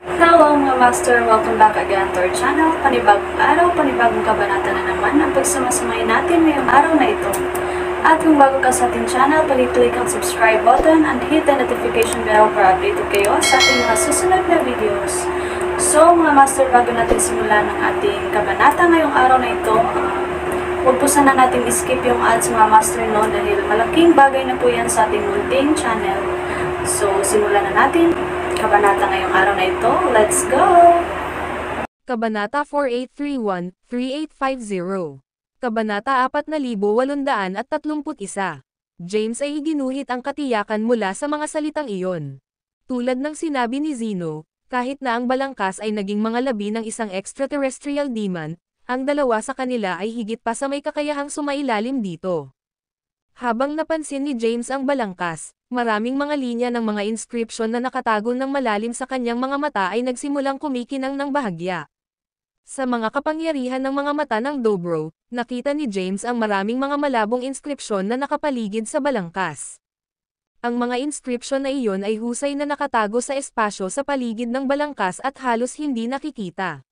Hello mga master! Welcome back again to our channel. Panibagong araw, panibagong kabanata na naman ang pagsamasamayin natin ngayong araw na ito. At kung bago ka sa ating channel, pag-click ang subscribe button and hit the notification bell para updated kayo sa ating mga susunod na videos. So mga master, bago natin simulan ang ating kabanata ngayong araw na ito, huwag po sana natin skip yung ads mga master no, dahil malaking bagay na po yan sa ating munting channel. So simulan na natin kabanata ngayong araw na ito. Let's go! Kabanata 4831-3850. Kabanata 4831. James ay ginuhit ang katiyakan mula sa mga salitang iyon. Tulad ng sinabi ni Zeno, kahit na ang balangkas ay naging mga labi ng isang extraterrestrial demon, ang dalawa sa kanila ay higit pa sa may kakayahang sumailalim dito. Habang napansin ni James ang balangkas, maraming mga linya ng mga inscription na nakatago ng malalim sa kanyang mga mata ay nagsimulang kumikinang ng bahagya. Sa mga kapangyarihan ng mga mata ng Dobro, nakita ni James ang maraming mga malabong inskripsyon na nakapaligid sa balangkas. Ang mga inskripsyon na iyon ay husay na nakatago sa espasyo sa paligid ng balangkas at halos hindi nakikita.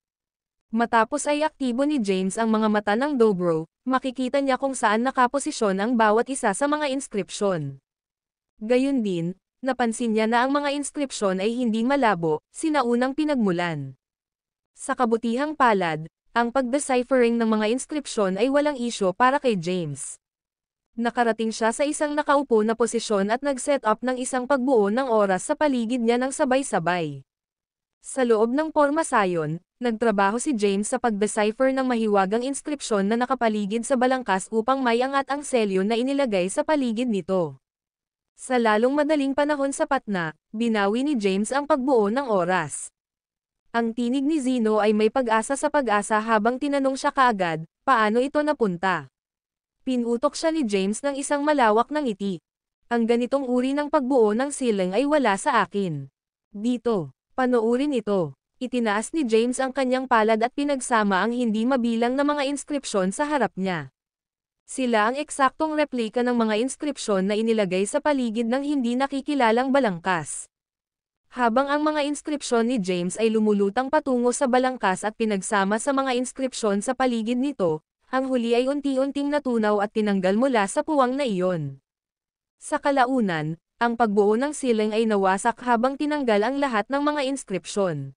Matapos ay aktibo ni James ang mga mata ng Dobro, makikita niya kung saan nakaposisyon ang bawat isa sa mga inskripsyon. Gayun din, napansin niya na ang mga inskripsyon ay hindi malabo, sinaunang pinagmulan. Sa kabutihang palad, ang pag-deciphering ng mga inskripsyon ay walang isyo para kay James. Nakarating siya sa isang nakaupo na posisyon at nag-set up ng isang pagbuo ng oras sa paligid niya ng sabay-sabay. Sa loob ng pormasayon, nagtrabaho si James sa pag-decipher ng mahiwagang inskripsyon na nakapaligid sa balangkas upang may angat ang selyo na inilagay sa paligid nito. Sa lalong madaling panahon sapat na, binawi ni James ang pagbuo ng oras. Ang tinig ni Zeno ay may pag-asa sa pag-asa habang tinanong siya kaagad, paano ito napunta? Pinutok siya ni James ng isang malawak na ngiti. Ang ganitong uri ng pagbuo ng ceiling ay wala sa akin. Dito, panoorin ito. Itinaas ni James ang kanyang palad at pinagsama ang hindi mabilang na mga inskripsyon sa harap niya. Sila ang eksaktong replika ng mga inskripsyon na inilagay sa paligid ng hindi nakikilalang balangkas. Habang ang mga inskripsyon ni James ay lumulutang patungo sa balangkas at pinagsama sa mga inskripsyon sa paligid nito, ang huli ay unti-unting natunaw at tinanggal mula sa puwang na iyon. Sa kalaunan, ang pagbuo ng ceiling ay nawasak habang tinanggal ang lahat ng mga inskripsyon.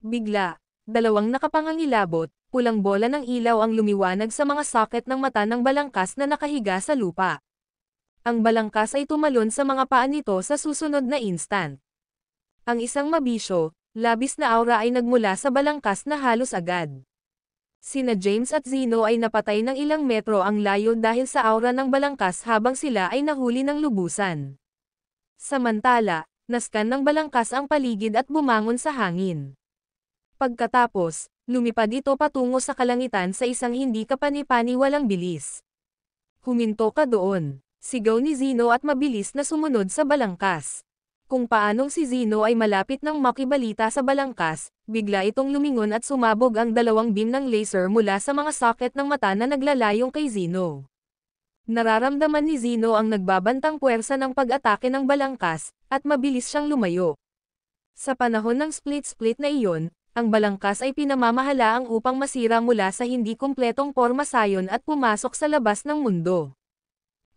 Bigla, dalawang nakapangangilabot, pulang bola ng ilaw ang lumiwanag sa mga socket ng mata ng balangkas na nakahiga sa lupa. Ang balangkas ay tumalon sa mga paa nito sa susunod na instant. Ang isang mabisyo, labis na aura ay nagmula sa balangkas na halos agad. Sina James at Zeno ay napatay ng ilang metro ang layo dahil sa aura ng balangkas habang sila ay nahuli ng lubusan. Samantala, naskan ng balangkas ang paligid at bumangon sa hangin. Pagkatapos, lumipad ito patungo sa kalangitan sa isang hindi kapani-paniwalang bilis. Huminto ka doon, sigaw ni Zeno at mabilis na sumunod sa balangkas. Kung paanong si Zeno ay malapit ng makibalita sa balangkas, bigla itong lumingon at sumabog ang dalawang beam ng laser mula sa mga socket ng mata na naglalayong kay Zeno. Nararamdaman ni Zeno ang nagbabantang puwersa ng pag-atake ng balangkas, at mabilis siyang lumayo. Sa panahon ng split-split na iyon, ang balangkas ay pinamamahalaang upang masira mula sa hindi kumpletong pormasayon at pumasok sa labas ng mundo.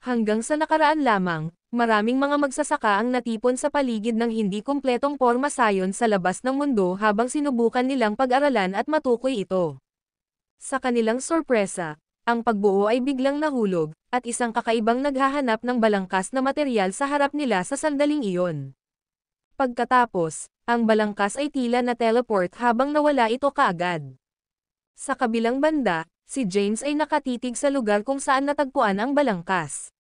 Hanggang sa nakaraan lamang, maraming mga magsasaka ang natipon sa paligid ng hindi kumpletong pormasayon sa labas ng mundo habang sinubukan nilang pag-aralan at matukoy ito. Sa kanilang sorpresa, ang pagbuo ay biglang nahulog, at isang kakaibang naghahanap ng balangkas na materyal sa harap nila sa sandaling iyon. Pagkatapos, ang balangkas ay tila na teleport habang nawala ito kaagad. Sa kabilang banda, si James ay nakatitig sa lugar kung saan natagpuan ang balangkas.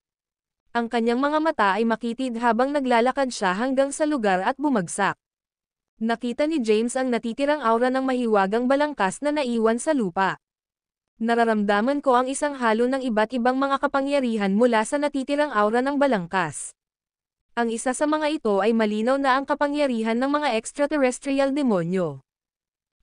Ang kanyang mga mata ay makitid habang naglalakad siya hanggang sa lugar at bumagsak. Nakita ni James ang natitirang aura ng mahiwagang balangkas na naiwan sa lupa. Nararamdaman ko ang isang halo ng iba't ibang mga kapangyarihan mula sa natitirang aura ng balangkas. Ang isa sa mga ito ay malinaw na ang kapangyarihan ng mga extraterrestrial demonyo.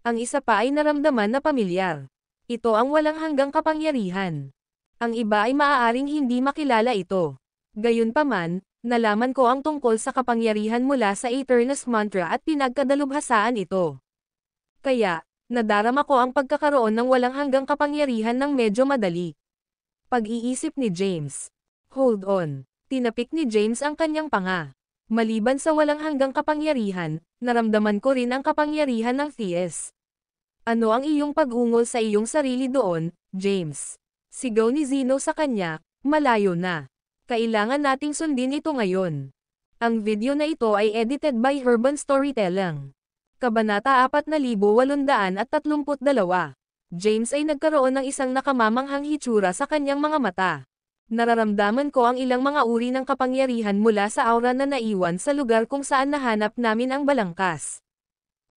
Ang isa pa ay naramdaman na pamilyar. Ito ang walang hanggang kapangyarihan. Ang iba ay maaaring hindi makilala ito. Gayunpaman, Nalaman ko ang tungkol sa kapangyarihan mula sa Aeternus Mantra at pinagkadalubhasaan ito. Kaya, nadarama ko ang pagkakaroon ng walang hanggang kapangyarihan ng medyo madali. Pag-iisip ni James. Hold on. Tinapik ni James ang kanyang panga. Maliban sa walang hanggang kapangyarihan, naramdaman ko rin ang kapangyarihan ng Theus. Ano ang iyong pag-ungol sa iyong sarili doon, James? Sigaw ni Zeno sa kanya, malayo na. Kailangan nating sundin ito ngayon. Ang video na ito ay edited by Urban Storytelling. Kabanata 4832. James ay nagkaroon ng isang nakamamanghang hitsura sa kanyang mga mata. Nararamdaman ko ang ilang mga uri ng kapangyarihan mula sa aura na naiwan sa lugar kung saan nahanap namin ang balangkas.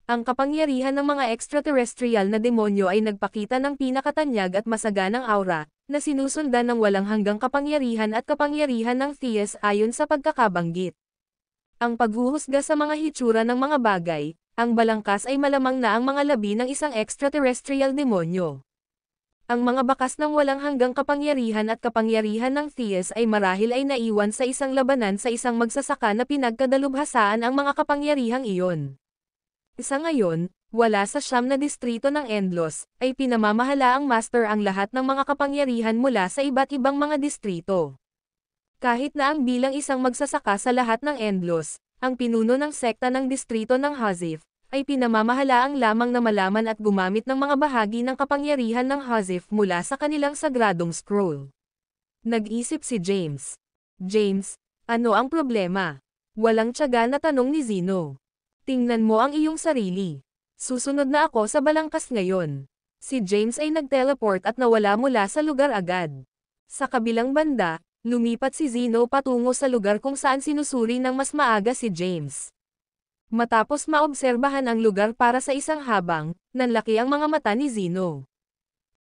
Ang kapangyarihan ng mga extraterrestrial na demonyo ay nagpakita ng pinakatanyag at masaganang aura, na sinusundan ng walang hanggang kapangyarihan at kapangyarihan ng Theus ayon sa pagkakabanggit. Ang paghuhusga sa mga hitsura ng mga bagay, ang balangkas ay malamang na ang mga labi ng isang extraterrestrial demonyo. Ang mga bakas ng walang hanggang kapangyarihan at kapangyarihan ng Theus ay marahil ay naiwan sa isang labanan sa isang magsasaka na pinagkadalubhasaan ang mga kapangyarihang iyon. Isa ngayon, wala sa 9 na distrito ng Endlos, ay pinamamahala ang Master ang lahat ng mga kapangyarihan mula sa iba't ibang mga distrito. Kahit na ang bilang isang magsasaka sa lahat ng Endlos, ang pinuno ng sekta ng distrito ng Hazif, ay pinamamahalaang lamang na malaman at gumamit ng mga bahagi ng kapangyarihan ng Hazif mula sa kanilang sagradong scroll. Nag-isip si James. James, ano ang problema? Walang tiyaga na tanong ni Zeno. Tingnan mo ang iyong sarili. Susunod na ako sa balangkas ngayon. Si James ay nag-teleport at nawala mula sa lugar agad. Sa kabilang banda, lumipat si Zeno patungo sa lugar kung saan sinusuri ng mas maaga si James. Matapos maobserbahan ang lugar para sa isang habang, nanlaki ang mga mata ni Zeno.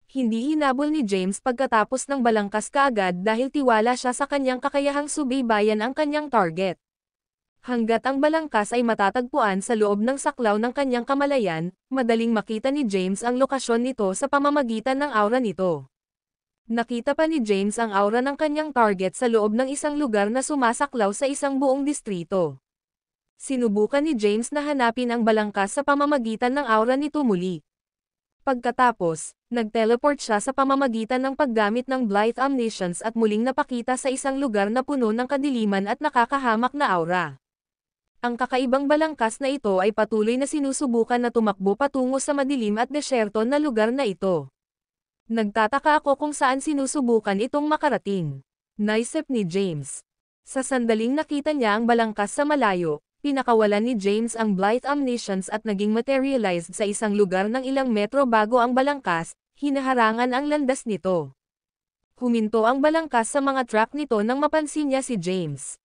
Hindi hinabol ni James pagkatapos ng balangkas kaagad dahil tiwala siya sa kanyang kakayahang subaybayan ang kanyang target. Hanggat ang balangkas ay matatagpuan sa loob ng saklaw ng kanyang kamalayan, madaling makita ni James ang lokasyon nito sa pamamagitan ng aura nito. Nakita pa ni James ang aura ng kanyang target sa loob ng isang lugar na sumasaklaw sa isang buong distrito. Sinubukan ni James na hanapin ang balangkas sa pamamagitan ng aura nito muli. Pagkatapos, nag-teleport siya sa pamamagitan ng paggamit ng Blithe Omniscience at muling napakita sa isang lugar na puno ng kadiliman at nakakahamak na aura. Ang kakaibang balangkas na ito ay patuloy na sinusubukan na tumakbo patungo sa madilim at desyerto na lugar na ito. Nagtataka ako kung saan sinusubukan itong makarating. Naisip ni James. Sa sandaling nakita niya ang balangkas sa malayo, pinakawalan ni James ang Blithe Omniscience at naging materialized sa isang lugar ng ilang metro bago ang balangkas, hinaharangan ang landas nito. Huminto ang balangkas sa mga track nito nang mapansin niya si James.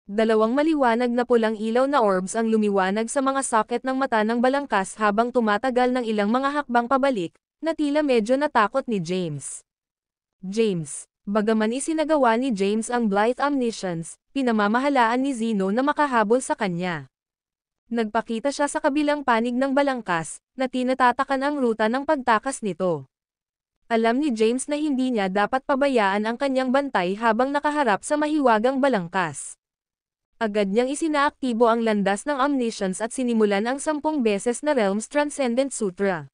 Dalawang maliwanag na pulang ilaw na orbs ang lumiwanag sa mga socket ng mata ng balangkas habang tumatagal ng ilang mga hakbang pabalik, na tila medyo natakot ni James. James, bagaman isinagawa ni James ang Blithe Omniscience, pinamamahalaan ni Zeno na makahabol sa kanya. Nagpakita siya sa kabilang panig ng balangkas, na tinatatakan ang ruta ng pagtakas nito. Alam ni James na hindi niya dapat pabayaan ang kanyang bantay habang nakaharap sa mahiwagang balangkas. Agad niyang isinaaktibo ang landas ng Omniscience at sinimulan ang 10 beses na Realms Transcendent Sutra.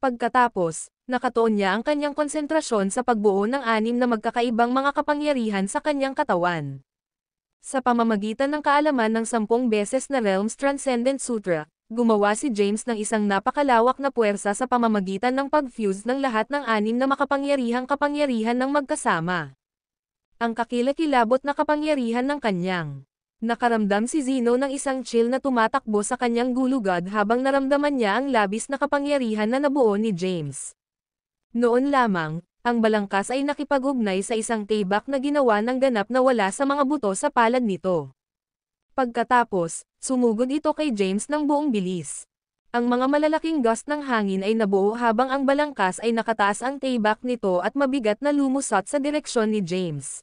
Pagkatapos, nakatuon niya ang kanyang konsentrasyon sa pagbuo ng 6 na magkakaibang mga kapangyarihan sa kanyang katawan. Sa pamamagitan ng kaalaman ng 10 beses na Realms Transcendent Sutra, gumawa si James ng isang napakalawak na puwersa sa pamamagitan ng pag-fuse ng lahat ng 6 na makapangyarihang kapangyarihan ng magkasama. Ang kakilakilabot na kapangyarihan ng kanyang. Nakaramdam si Zeno ng isang chill na tumatakbo sa kanyang gulugad habang naramdaman niya ang labis na kapangyarihan na nabuo ni James. Noon lamang, ang balangkas ay nakipag-ugnay sa isang tibak na ginawa ng ganap na wala sa mga buto sa palad nito. Pagkatapos, sumugod ito kay James ng buong bilis. Ang mga malalaking gust ng hangin ay nabuo habang ang balangkas ay nakataas ang tibak nito at mabigat na lumusot sa direksyon ni James.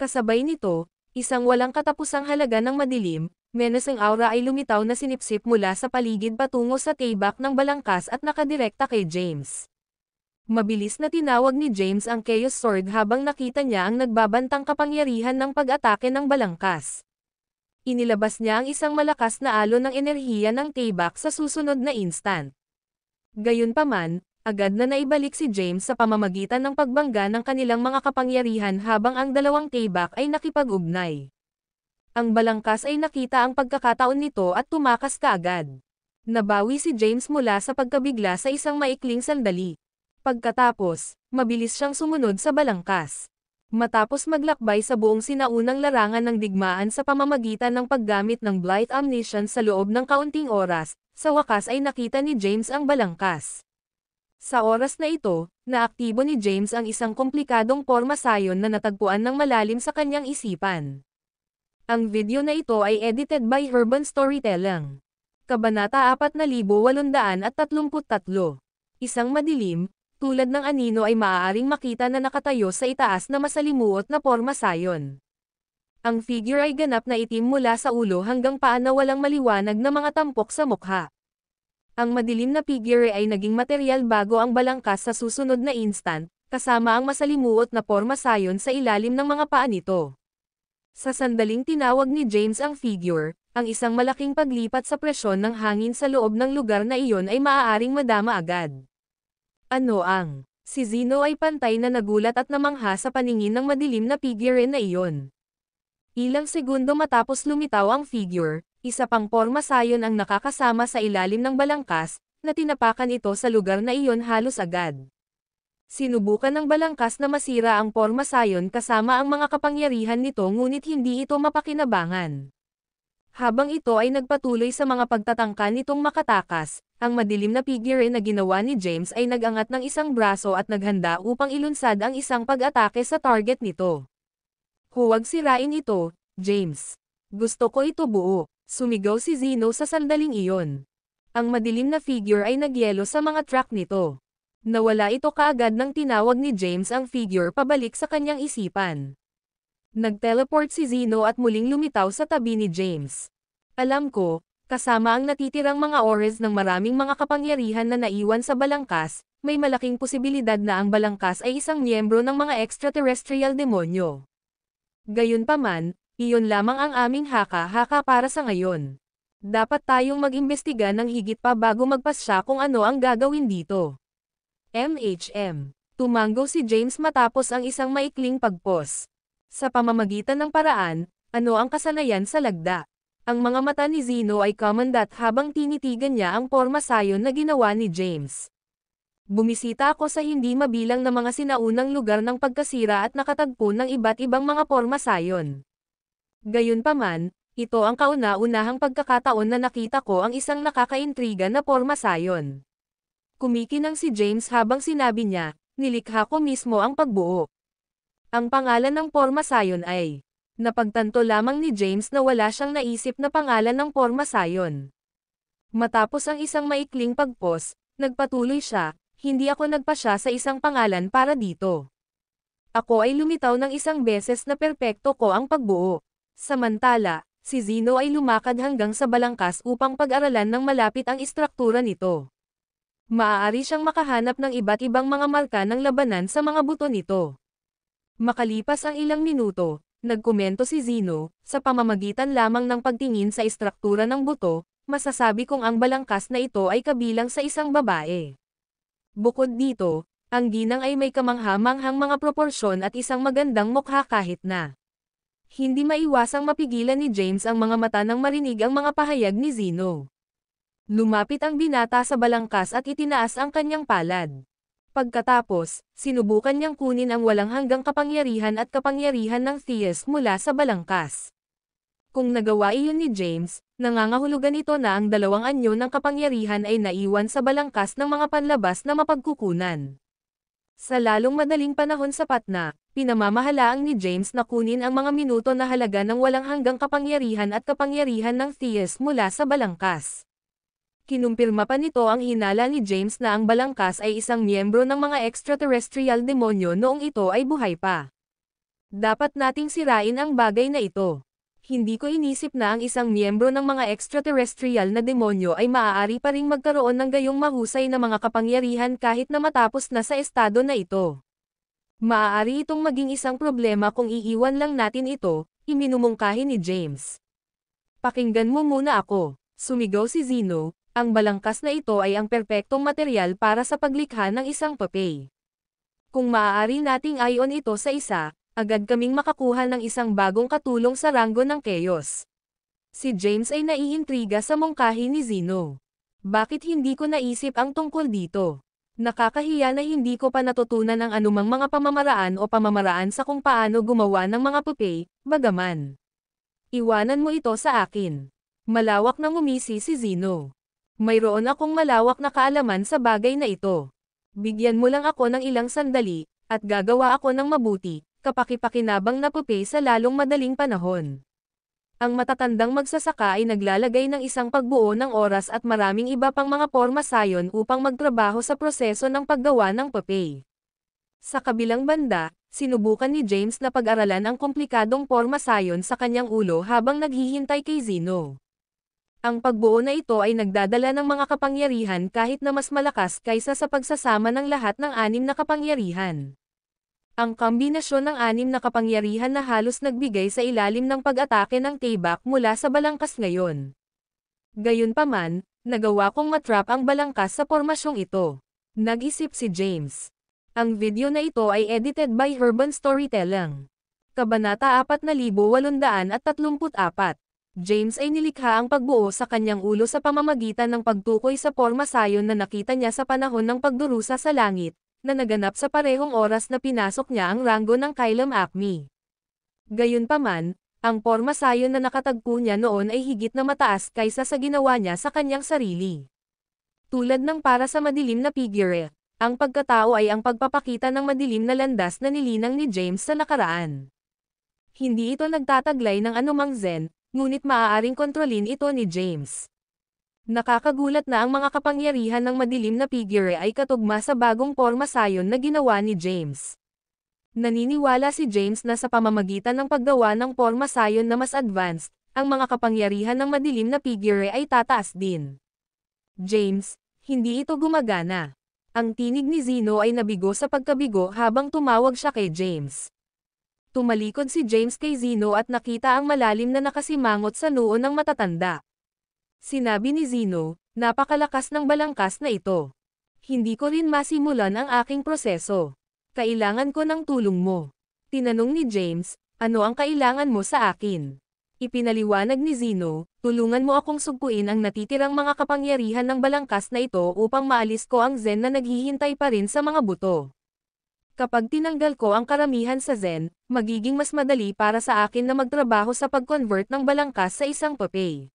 Kasabay nito, isang walang katapusang halaga ng madilim, menacing aura ay lumitaw na sinipsip mula sa paligid patungo sa tibak ng balangkas at nakadirekta kay James. Mabilis na tinawag ni James ang Chaos Sword habang nakita niya ang nagbabantang kapangyarihan ng pag-atake ng balangkas. Inilabas niya ang isang malakas na alon ng enerhiya ng Tayback sa susunod na instant. Gayunpaman, agad na naibalik si James sa pamamagitan ng pagbangga ng kanilang mga kapangyarihan habang ang dalawang Tayback ay nakipag-ugnay. Ang balangkas ay nakita ang pagkakataon nito at tumakas kaagad. Nabawi si James mula sa pagkabigla sa isang maikling sandali. Pagkatapos, mabilis siyang sumunod sa balangkas. Matapos maglakbay sa buong sinaunang larangan ng digmaan sa pamamagitan ng paggamit ng Blight Omniscience sa loob ng kaunting oras, sa wakas ay nakita ni James ang balangkas. Sa oras na ito, naaktibo ni James ang isang komplikadong pormasayon na natagpuan ng malalim sa kanyang isipan. Ang video na ito ay edited by Herban Storytelling. Kabanata 4833. Isang madilim, tulad ng anino ay maaaring makita na nakatayo sa itaas na masalimuot na pormasayon. Ang figure ay ganap na itim mula sa ulo hanggang paa na walang maliwanag na mga tampok sa mukha. Ang madilim na figure ay naging material bago ang balangkas sa susunod na instant, kasama ang masalimuot na pormasayon sa ilalim ng mga paa nito. Sa sandaling tinawag ni James ang figure, ang isang malaking paglipat sa presyon ng hangin sa loob ng lugar na iyon ay maaaring madama agad. Ano ang? Si Zeno ay pantay na nagulat at namangha sa paningin ng madilim na figure na iyon. Ilang segundo matapos lumitaw ang figure, isa pang pormasayon ang nakakasama sa ilalim ng balangkas, na tinapakan ito sa lugar na iyon halos agad. Sinubukan ng balangkas na masira ang pormasayon kasama ang mga kapangyarihan nito ngunit hindi ito mapakinabangan. Habang ito ay nagpatuloy sa mga pagtatangka nitong makatakas, ang madilim na figure na ginawa ni James ay nagangat ng isang braso at naghanda upang ilunsad ang isang pag-atake sa target nito. Huwag sirain ito, James. Gusto ko ito buo, sumigaw si Zeno sa sandaling iyon. Ang madilim na figure ay nagyelo sa mga track nito. Nawala ito kaagad nang tinawag ni James ang figure pabalik sa kanyang isipan. Nag-teleport si Zeno at muling lumitaw sa tabi ni James. Alam ko, kasama ang natitirang mga ores ng maraming mga kapangyarihan na naiwan sa balangkas, may malaking posibilidad na ang balangkas ay isang miyembro ng mga extraterrestrial demonyo. Gayunpaman, iyon lamang ang aming haka-haka para sa ngayon. Dapat tayong mag-imbestiga ng higit pa bago magpasya kung ano ang gagawin dito. Tumango si James matapos ang isang maikling pagpos. Sa pamamagitan ng paraan, ano ang kasanayan sa lagda? Ang mga mata ni Zeno ay kumandat habang tinitigan niya ang pormasayon na ginawa ni James. Bumisita ako sa hindi mabilang na mga sinaunang lugar ng pagkasira at nakatagpo ng iba't ibang mga pormasayon. Gayunpaman, ito ang kauna-unahang pagkakataon na nakita ko ang isang nakakaintriga na pormasayon. Kumikinang si James habang sinabi niya, nilikha ko mismo ang pagbuo. Ang pangalan ng pormasayon ay, napagtanto lamang ni James na wala siyang naisip na pangalan ng pormasayon. Matapos ang isang maikling pagpos, nagpatuloy siya, hindi ako nagpasya sa isang pangalan para dito. Ako ay lumitaw ng isang beses na perpekto ko ang pagbuo. Samantala, si Zeno ay lumakad hanggang sa balangkas upang pag-aralan ng malapit ang istruktura nito. Maaari siyang makahanap ng iba't ibang mga marka ng labanan sa mga buto nito. Makalipas ang ilang minuto, nagkomento si Zeno, sa pamamagitan lamang ng pagtingin sa istruktura ng buto, masasabi kong ang balangkas na ito ay kabilang sa isang babae. Bukod dito, ang ginang ay may kamangha-manghang mga proporsyon at isang magandang mukha kahit na. Hindi maiwasang mapigilan ni James ang mga mata nang marinig ang mga pahayag ni Zeno. Lumapit ang binata sa balangkas at itinaas ang kanyang palad. Pagkatapos, sinubukan niyang kunin ang walang hanggang kapangyarihan at kapangyarihan ng Theus mula sa balangkas. Kung nagawa iyon ni James, nangangahulugan ito na ang dalawang anyo ng kapangyarihan ay naiwan sa balangkas ng mga panlabas na mapagkukunan. Sa lalong madaling panahon sapat na, pinamamahalaang ni James na kunin ang mga minuto na halaga ng walang hanggang kapangyarihan at kapangyarihan ng Theus mula sa balangkas. Kinumpirma pa nito ang hinala ni James na ang balangkas ay isang miyembro ng mga extraterrestrial demonyo noong ito ay buhay pa. Dapat nating sirain ang bagay na ito. Hindi ko inisip na ang isang miyembro ng mga extraterrestrial na demonyo ay maaari pa ring magkaroon ng gayong mahusay na mga kapangyarihan kahit na matapos na sa estado na ito. Maaari itong maging isang problema kung iiwan lang natin ito, iminumungkahi ni James. Pakinggan mo muna ako, sumigaw si Zeno, ang balangkas na ito ay ang perpektong material para sa paglikha ng isang papel. Kung maaari nating ayon ito sa isa, agad kaming makakuha ng isang bagong katulong sa ranggo ng Chaos. Si James ay naiintriga sa mungkahi ni Zeno. Bakit hindi ko naisip ang tungkol dito? Nakakahiya na hindi ko pa natutunan ang anumang mga pamamaraan o pamamaraan sa kung paano gumawa ng mga pupe, bagaman. Iwanan mo ito sa akin. Malawak na ngumisi si Zeno. Mayroon akong malawak na kaalaman sa bagay na ito. Bigyan mo lang ako ng ilang sandali, at gagawa ako ng mabuti, kapakipakinabang na pupe sa lalong madaling panahon. Ang matatandang magsasaka ay naglalagay ng isang pagbuo ng oras at maraming iba pang mga porma sayon upang magtrabaho sa proseso ng paggawa ng pupe. Sa kabilang banda, sinubukan ni James na pag-aralan ang komplikadong porma sayon sa kanyang ulo habang naghihintay kay Zeno. Ang pagbuo na ito ay nagdadala ng mga kapangyarihan kahit na mas malakas kaysa sa pagsasama ng lahat ng 6 na kapangyarihan. Ang kombinasyon ng 6 na kapangyarihan na halos nagbigay sa ilalim ng pag-atake ng Tayback mula sa balangkas ngayon. Gayunpaman, nagawa kong matrap ang balangkas sa pormasyong ito. Nag-isip si James. Ang video na ito ay edited by Urban Storytelling. Kabanata 4834. James ay nilikha ang pagbuo sa kanyang ulo sa pamamagitan ng pagtukoy sa porma sayon na nakita niya sa panahon ng pagdurusa sa langit, na naganap sa parehong oras na pinasok niya ang ranggo ng Kylum Acme. Gayunpaman, ang porma sayon na nakatagpo niya noon ay higit na mataas kaysa sa ginawa niya sa kanyang sarili. Tulad ng para sa madilim na figure, ang pagkatao ay ang pagpapakita ng madilim na landas na nilinang ni James sa nakaraan. Hindi ito nagtataglay ng anumang zen, ngunit maaaring kontrolin ito ni James. Nakakagulat na ang mga kapangyarihan ng madilim na figure ay katugma sa bagong porma sayon na ginawa ni James. Naniniwala si James na sa pamamagitan ng paggawa ng porma sayon na mas advanced, ang mga kapangyarihan ng madilim na figure ay tataas din. James, hindi ito gumagana. Ang tinig ni Zeno ay nabigo sa pagkabigo habang tumawag siya kay James. Tumalikod si James kay Zeno at nakita ang malalim na nakasimangot sa noo ng matatanda. Sinabi ni Zeno, napakalakas ng balangkas na ito. Hindi ko rin masimulan ang aking proseso. Kailangan ko ng tulong mo. Tinanong ni James, ano ang kailangan mo sa akin? Ipinaliwanag ni Zeno, tulungan mo akong sugpuin ang natitirang mga kapangyarihan ng balangkas na ito upang maalis ko ang Zen na naghihintay pa rin sa mga buto. Kapag tinanggal ko ang karamihan sa Zen, magiging mas madali para sa akin na magtrabaho sa pag-convert ng balangkas sa isang pupe.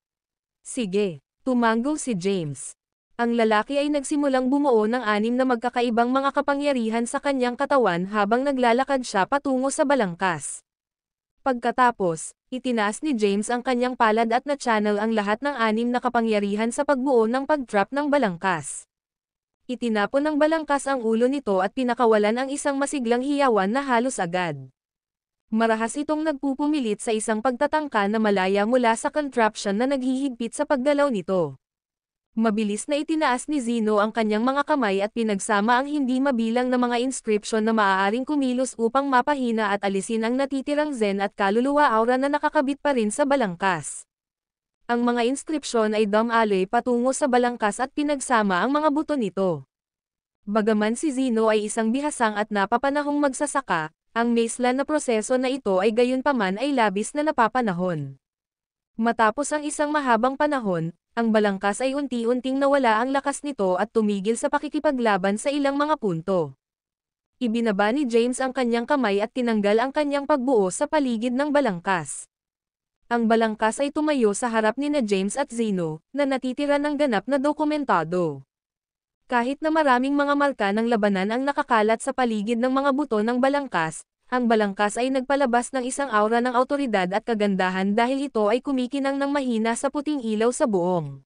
Sige, tumanggo si James. Ang lalaki ay nagsimulang bumuo ng 6 na magkakaibang mga kapangyarihan sa kanyang katawan habang naglalakad siya patungo sa balangkas. Pagkatapos, itinaas ni James ang kanyang palad at na-channel ang lahat ng 6 na kapangyarihan sa pagbuo ng pag-trap ng balangkas. Itinapon ng balangkas ang ulo nito at pinakawalan ang isang masiglang hiyawan na halos agad. Marahas itong nagpupumilit sa isang pagtatangka na malaya mula sa contraption na naghihigpit sa paggalaw nito. Mabilis na itinaas ni Zeno ang kanyang mga kamay at pinagsama ang hindi mabilang na mga inscription na maaaring kumilos upang mapahina at alisin ang natitirang Zen at kaluluwa aura na nakakabit pa rin sa balangkas. Ang mga inscription ay dumaloy patungo sa balangkas at pinagsama ang mga buto nito. Bagaman si Zeno ay isang bihasang at napapanahong magsasaka, ang mazeland na proseso na ito ay gayunpaman ay labis na napapanahon. Matapos ang isang mahabang panahon, ang balangkas ay unti-unting nawala ang lakas nito at tumigil sa pakikipaglaban sa ilang mga punto. Ibinaba ni James ang kanyang kamay at tinanggal ang kanyang pagbuo sa paligid ng balangkas. Ang balangkas ay tumayo sa harap nina James at Zeno, na natitira ng ganap na dokumentado. Kahit na maraming mga marka ng labanan ang nakakalat sa paligid ng mga buto ng balangkas, ang balangkas ay nagpalabas ng isang aura ng awtoridad at kagandahan dahil ito ay kumikinang ng mahina sa puting ilaw sa buong.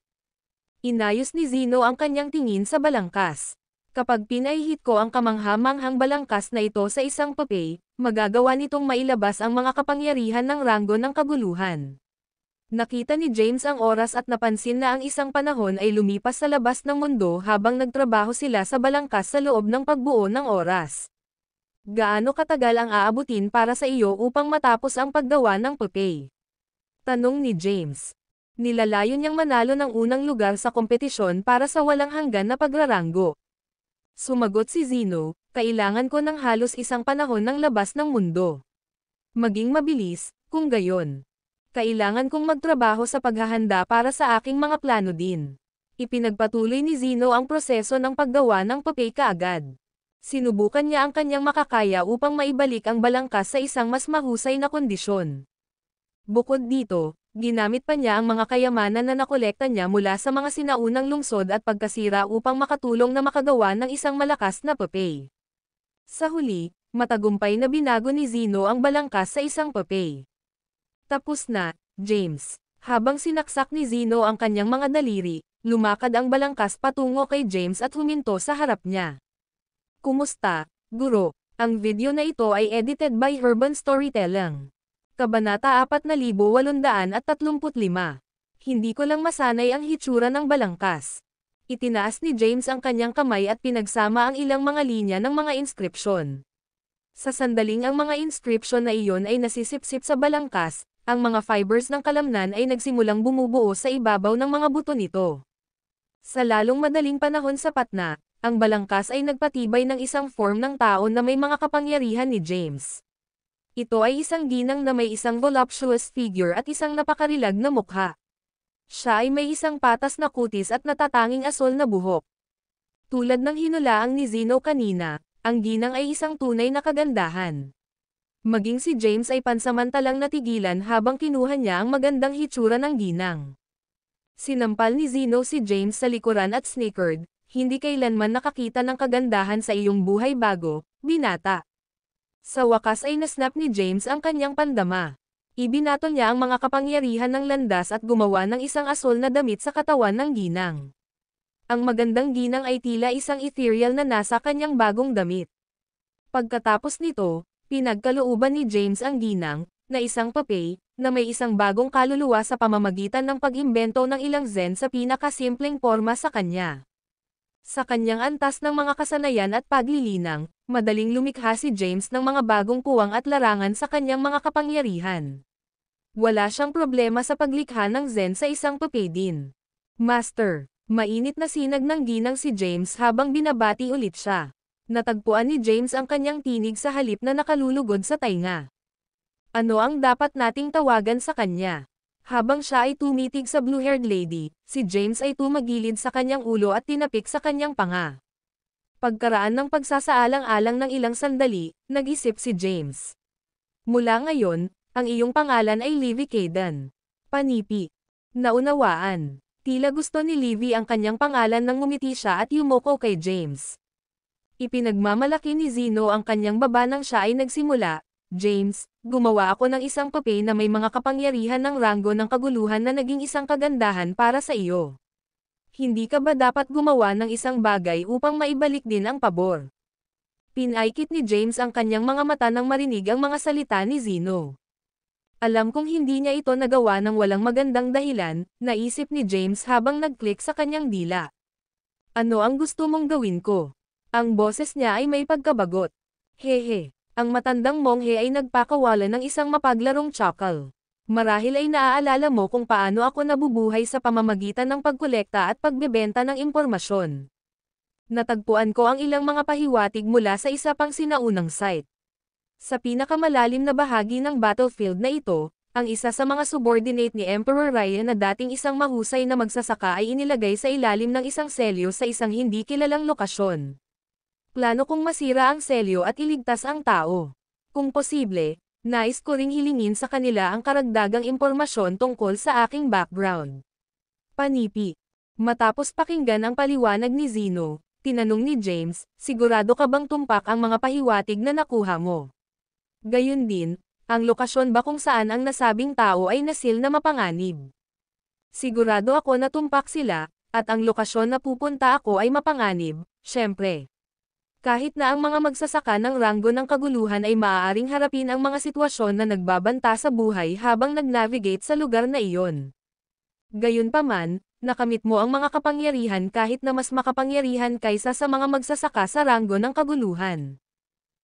Inayos ni Zeno ang kanyang tingin sa balangkas. Kapag pinahihit ko ang kamangha-manghang balangkas na ito sa isang papel, magagawa nitong mailabas ang mga kapangyarihan ng ranggo ng kaguluhan. Nakita ni James ang oras at napansin na ang isang panahon ay lumipas sa labas ng mundo habang nagtrabaho sila sa balangkas sa loob ng pagbuo ng oras. Gaano katagal ang aabutin para sa iyo upang matapos ang paggawa ng puppet? Tanong ni James. Nilalayo niyang manalo ng unang lugar sa kompetisyon para sa walang hanggan na pagraranggo. Sumagot si Zeno, kailangan ko ng halos isang panahon ng labas ng mundo. Maging mabilis, kung gayon. Kailangan kong magtrabaho sa paghahanda para sa aking mga plano din. Ipinagpatuloy ni Zeno ang proseso ng paggawa ng puppet kaagad. Sinubukan niya ang kanyang makakaya upang maibalik ang balangkas sa isang mas mahusay na kondisyon. Bukod dito, ginamit pa niya ang mga kayamanan na nakolekta niya mula sa mga sinaunang lungsod at pagkasira upang makatulong na makagawa ng isang malakas na puppet. Sa huli, matagumpay na binago ni Zeno ang balangkas sa isang puppet. Tapos na, James. Habang sinaksak ni Zeno ang kanyang mga daliri, lumakad ang balangkas patungo kay James at huminto sa harap niya. Kumusta, guro? Ang video na ito ay edited by Urban Storytelling. Kabanata 4835. Hindi ko lang masanay ang hitsura ng balangkas. Itinaas ni James ang kanyang kamay at pinagsama ang ilang mga linya ng mga inskripsyon. Sa sandaling ang mga inskripsyon na iyon ay nasisipsip sa balangkas, ang mga fibers ng kalamnan ay nagsimulang bumubuo sa ibabaw ng mga buto nito. Sa lalong madaling panahon sapat na, ang balangkas ay nagpatibay ng isang form ng tao na may mga kapangyarihan ni James. Ito ay isang ginang na may isang voluptuous figure at isang napakarilag na mukha. Siya ay may isang patas na kutis at natatanging asol na buhok. Tulad ng hinulaang ni Zeno kanina, ang ginang ay isang tunay na kagandahan. Maging si James ay pansamantalang natigilan habang kinuha niya ang magandang hitsura ng ginang. Sinampal ni Zeno si James sa likuran at snickered, hindi kailanman nakakita ng kagandahan sa iyong buhay bago, binata. Sa wakas ay nasnap ni James ang kanyang pandama. Ibinato niya ang mga kapangyarihan ng landas at gumawa ng isang asol na damit sa katawan ng ginang. Ang magandang ginang ay tila isang ethereal na nasa kanyang bagong damit. Pagkatapos nito, pinagkalooban ni James ang ginang, na isang puppet, na may isang bagong kaluluwa sa pamamagitan ng pag-imbento ng ilang zen sa pinakasimpleng porma sa kanya. Sa kanyang antas ng mga kasanayan at paglilinang, madaling lumikha si James ng mga bagong puwang at larangan sa kanyang mga kapangyarihan. Wala siyang problema sa paglikha ng zen sa isang puppet din. Master, mainit na sinag ng ginang si James habang binabati ulit siya. Natagpuan ni James ang kanyang tinig sa halip na nakalulugod sa tainga. Ano ang dapat nating tawagan sa kanya? Habang siya ay tumitig sa blue-haired lady, si James ay tumagilid sa kanyang ulo at tinapik sa kanyang panga. Pagkaraan ng pagsasaalang-alang ng ilang sandali, nag-isip si James. Mula ngayon, ang iyong pangalan ay Livy Kayden. Panipi. Naunawaan. Tila gusto ni Livy ang kanyang pangalan nang ngumiti siya at yumoko kay James. Ipinagmamalaki ni Zeno ang kanyang baba nang siya ay nagsimula. James, gumawa ako ng isang puppet na may mga kapangyarihan ng ranggo ng kaguluhan na naging isang kagandahan para sa iyo. Hindi ka ba dapat gumawa ng isang bagay upang maibalik din ang pabor? Pinaikit ni James ang kanyang mga mata nang marinig ang mga salita ni Zeno. Alam kong hindi niya ito nagawa ng walang magandang dahilan, naisip ni James habang nag-click sa kanyang dila. Ano ang gusto mong gawin ko? Ang boses niya ay may pagkabagot. Hehe. Ang matandang monghe ay nagpakawala ng isang mapaglarong chuckle. Marahil ay naaalala mo kung paano ako nabubuhay sa pamamagitan ng pagkolekta at pagbebenta ng impormasyon. Natagpuan ko ang ilang mga pahiwatig mula sa isa pang sinaunang site. Sa pinakamalalim na bahagi ng battlefield na ito, ang isa sa mga subordinate ni Emperor Ryan na dating isang mahusay na magsasaka ay inilagay sa ilalim ng isang selyo sa isang hindi kilalang lokasyon. Plano kong masira ang selyo at iligtas ang tao. Kung posible, nais ko ring hilingin sa kanila ang karagdagang impormasyon tungkol sa aking background. Panipi. Matapos pakinggan ang paliwanag ni Zeno, tinanong ni James, sigurado ka bang tumpak ang mga pahiwatig na nakuha mo? Gayun din, ang lokasyon ba kung saan ang nasabing tao ay nasil na mapanganib? Sigurado ako na tumpak sila, at ang lokasyon na pupunta ako ay mapanganib, syempre. Kahit na ang mga magsasaka ng ranggo ng kaguluhan ay maaaring harapin ang mga sitwasyon na nagbabanta sa buhay habang nag-navigate sa lugar na iyon. Gayunpaman, nakamit mo ang mga kapangyarihan kahit na mas makapangyarihan kaysa sa mga magsasaka sa ranggo ng kaguluhan.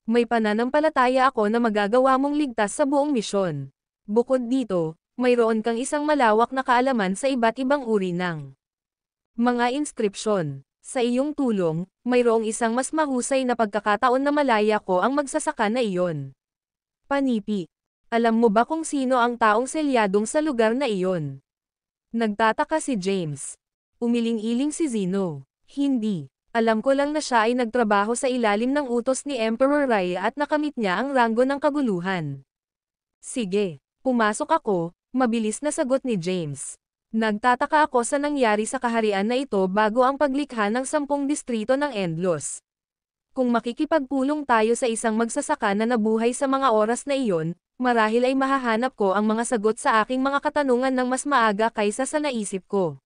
May pananampalataya ako na magagawa mong ligtas sa buong misyon. Bukod dito, mayroon kang isang malawak na kaalaman sa iba't ibang uri ng mga inskripsyon. Sa iyong tulong, mayroong isang mas mahusay na pagkakataon na malaya ko ang magsasaka na iyon. Panipi. Alam mo ba kung sino ang taong selyadong sa lugar na iyon? Nagtataka si James. Umiling-iling si Zeno. Hindi. Alam ko lang na siya ay nagtrabaho sa ilalim ng utos ni Emperor Raya at nakamit niya ang ranggo ng kaguluhan. Sige, pumasok ako, mabilis na sagot ni James. Nagtataka ako sa nangyari sa kaharian na ito bago ang paglikha ng 10 distrito ng Endlos. Kung makikipagpulong tayo sa isang magsasaka na nabuhay sa mga oras na iyon, marahil ay mahahanap ko ang mga sagot sa aking mga katanungan ng mas maaga kaysa sa naisip ko.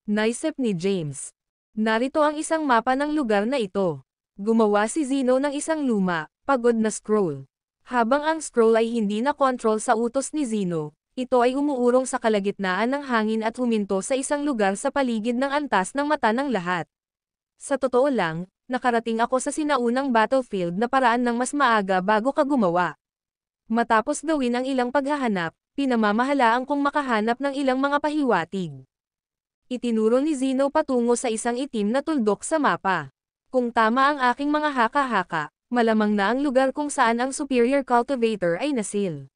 Naisip ni James. Narito ang isang mapa ng lugar na ito. Gumawa si Zeno ng isang luma, pagod na scroll. Habang ang scroll ay hindi na control sa utos ni Zeno, ito ay umuurong sa kalagitnaan ng hangin at huminto sa isang lugar sa paligid ng antas ng mata ng lahat. Sa totoo lang, nakarating ako sa sinaunang battlefield na paraan ng mas maaga bago ka gumawa. Matapos gawin ang ilang paghahanap, pinamamahalaan kong makahanap ng ilang mga pahiwatig. Itinuro ni Zeno patungo sa isang itim na tuldok sa mapa. Kung tama ang aking mga haka-haka, malamang na ang lugar kung saan ang superior cultivator ay nasil.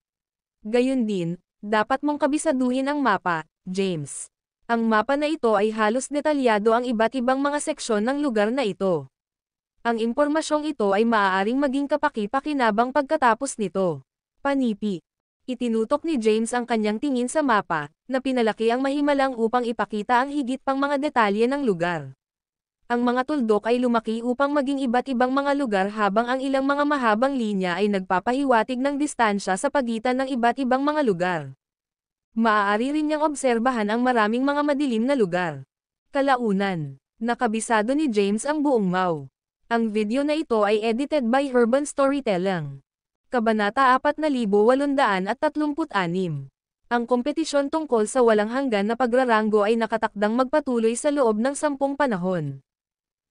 Gayun din, dapat mong kabisaduhin ang mapa, James. Ang mapa na ito ay halos detalyado ang iba't ibang mga seksyon ng lugar na ito. Ang impormasyong ito ay maaaring maging kapaki-pakinabang pagkatapos nito. Panipi. Itinutok ni James ang kanyang tingin sa mapa, na pinalaki ang mahimalang upang ipakita ang higit pang mga detalye ng lugar. Ang mga tuldok ay lumaki upang maging iba't ibang mga lugar habang ang ilang mga mahabang linya ay nagpapahiwatig ng distansya sa pagitan ng iba't ibang mga lugar. Maaari rin niyang obserbahan ang maraming mga madilim na lugar. Kalaunan, nakabisado ni James ang buong MAU. Ang video na ito ay edited by Urban Storytelling. Kabanata 4836. Ang kompetisyon tungkol sa walang hanggan na pagraranggo ay nakatakdang magpatuloy sa loob ng 10 panahon.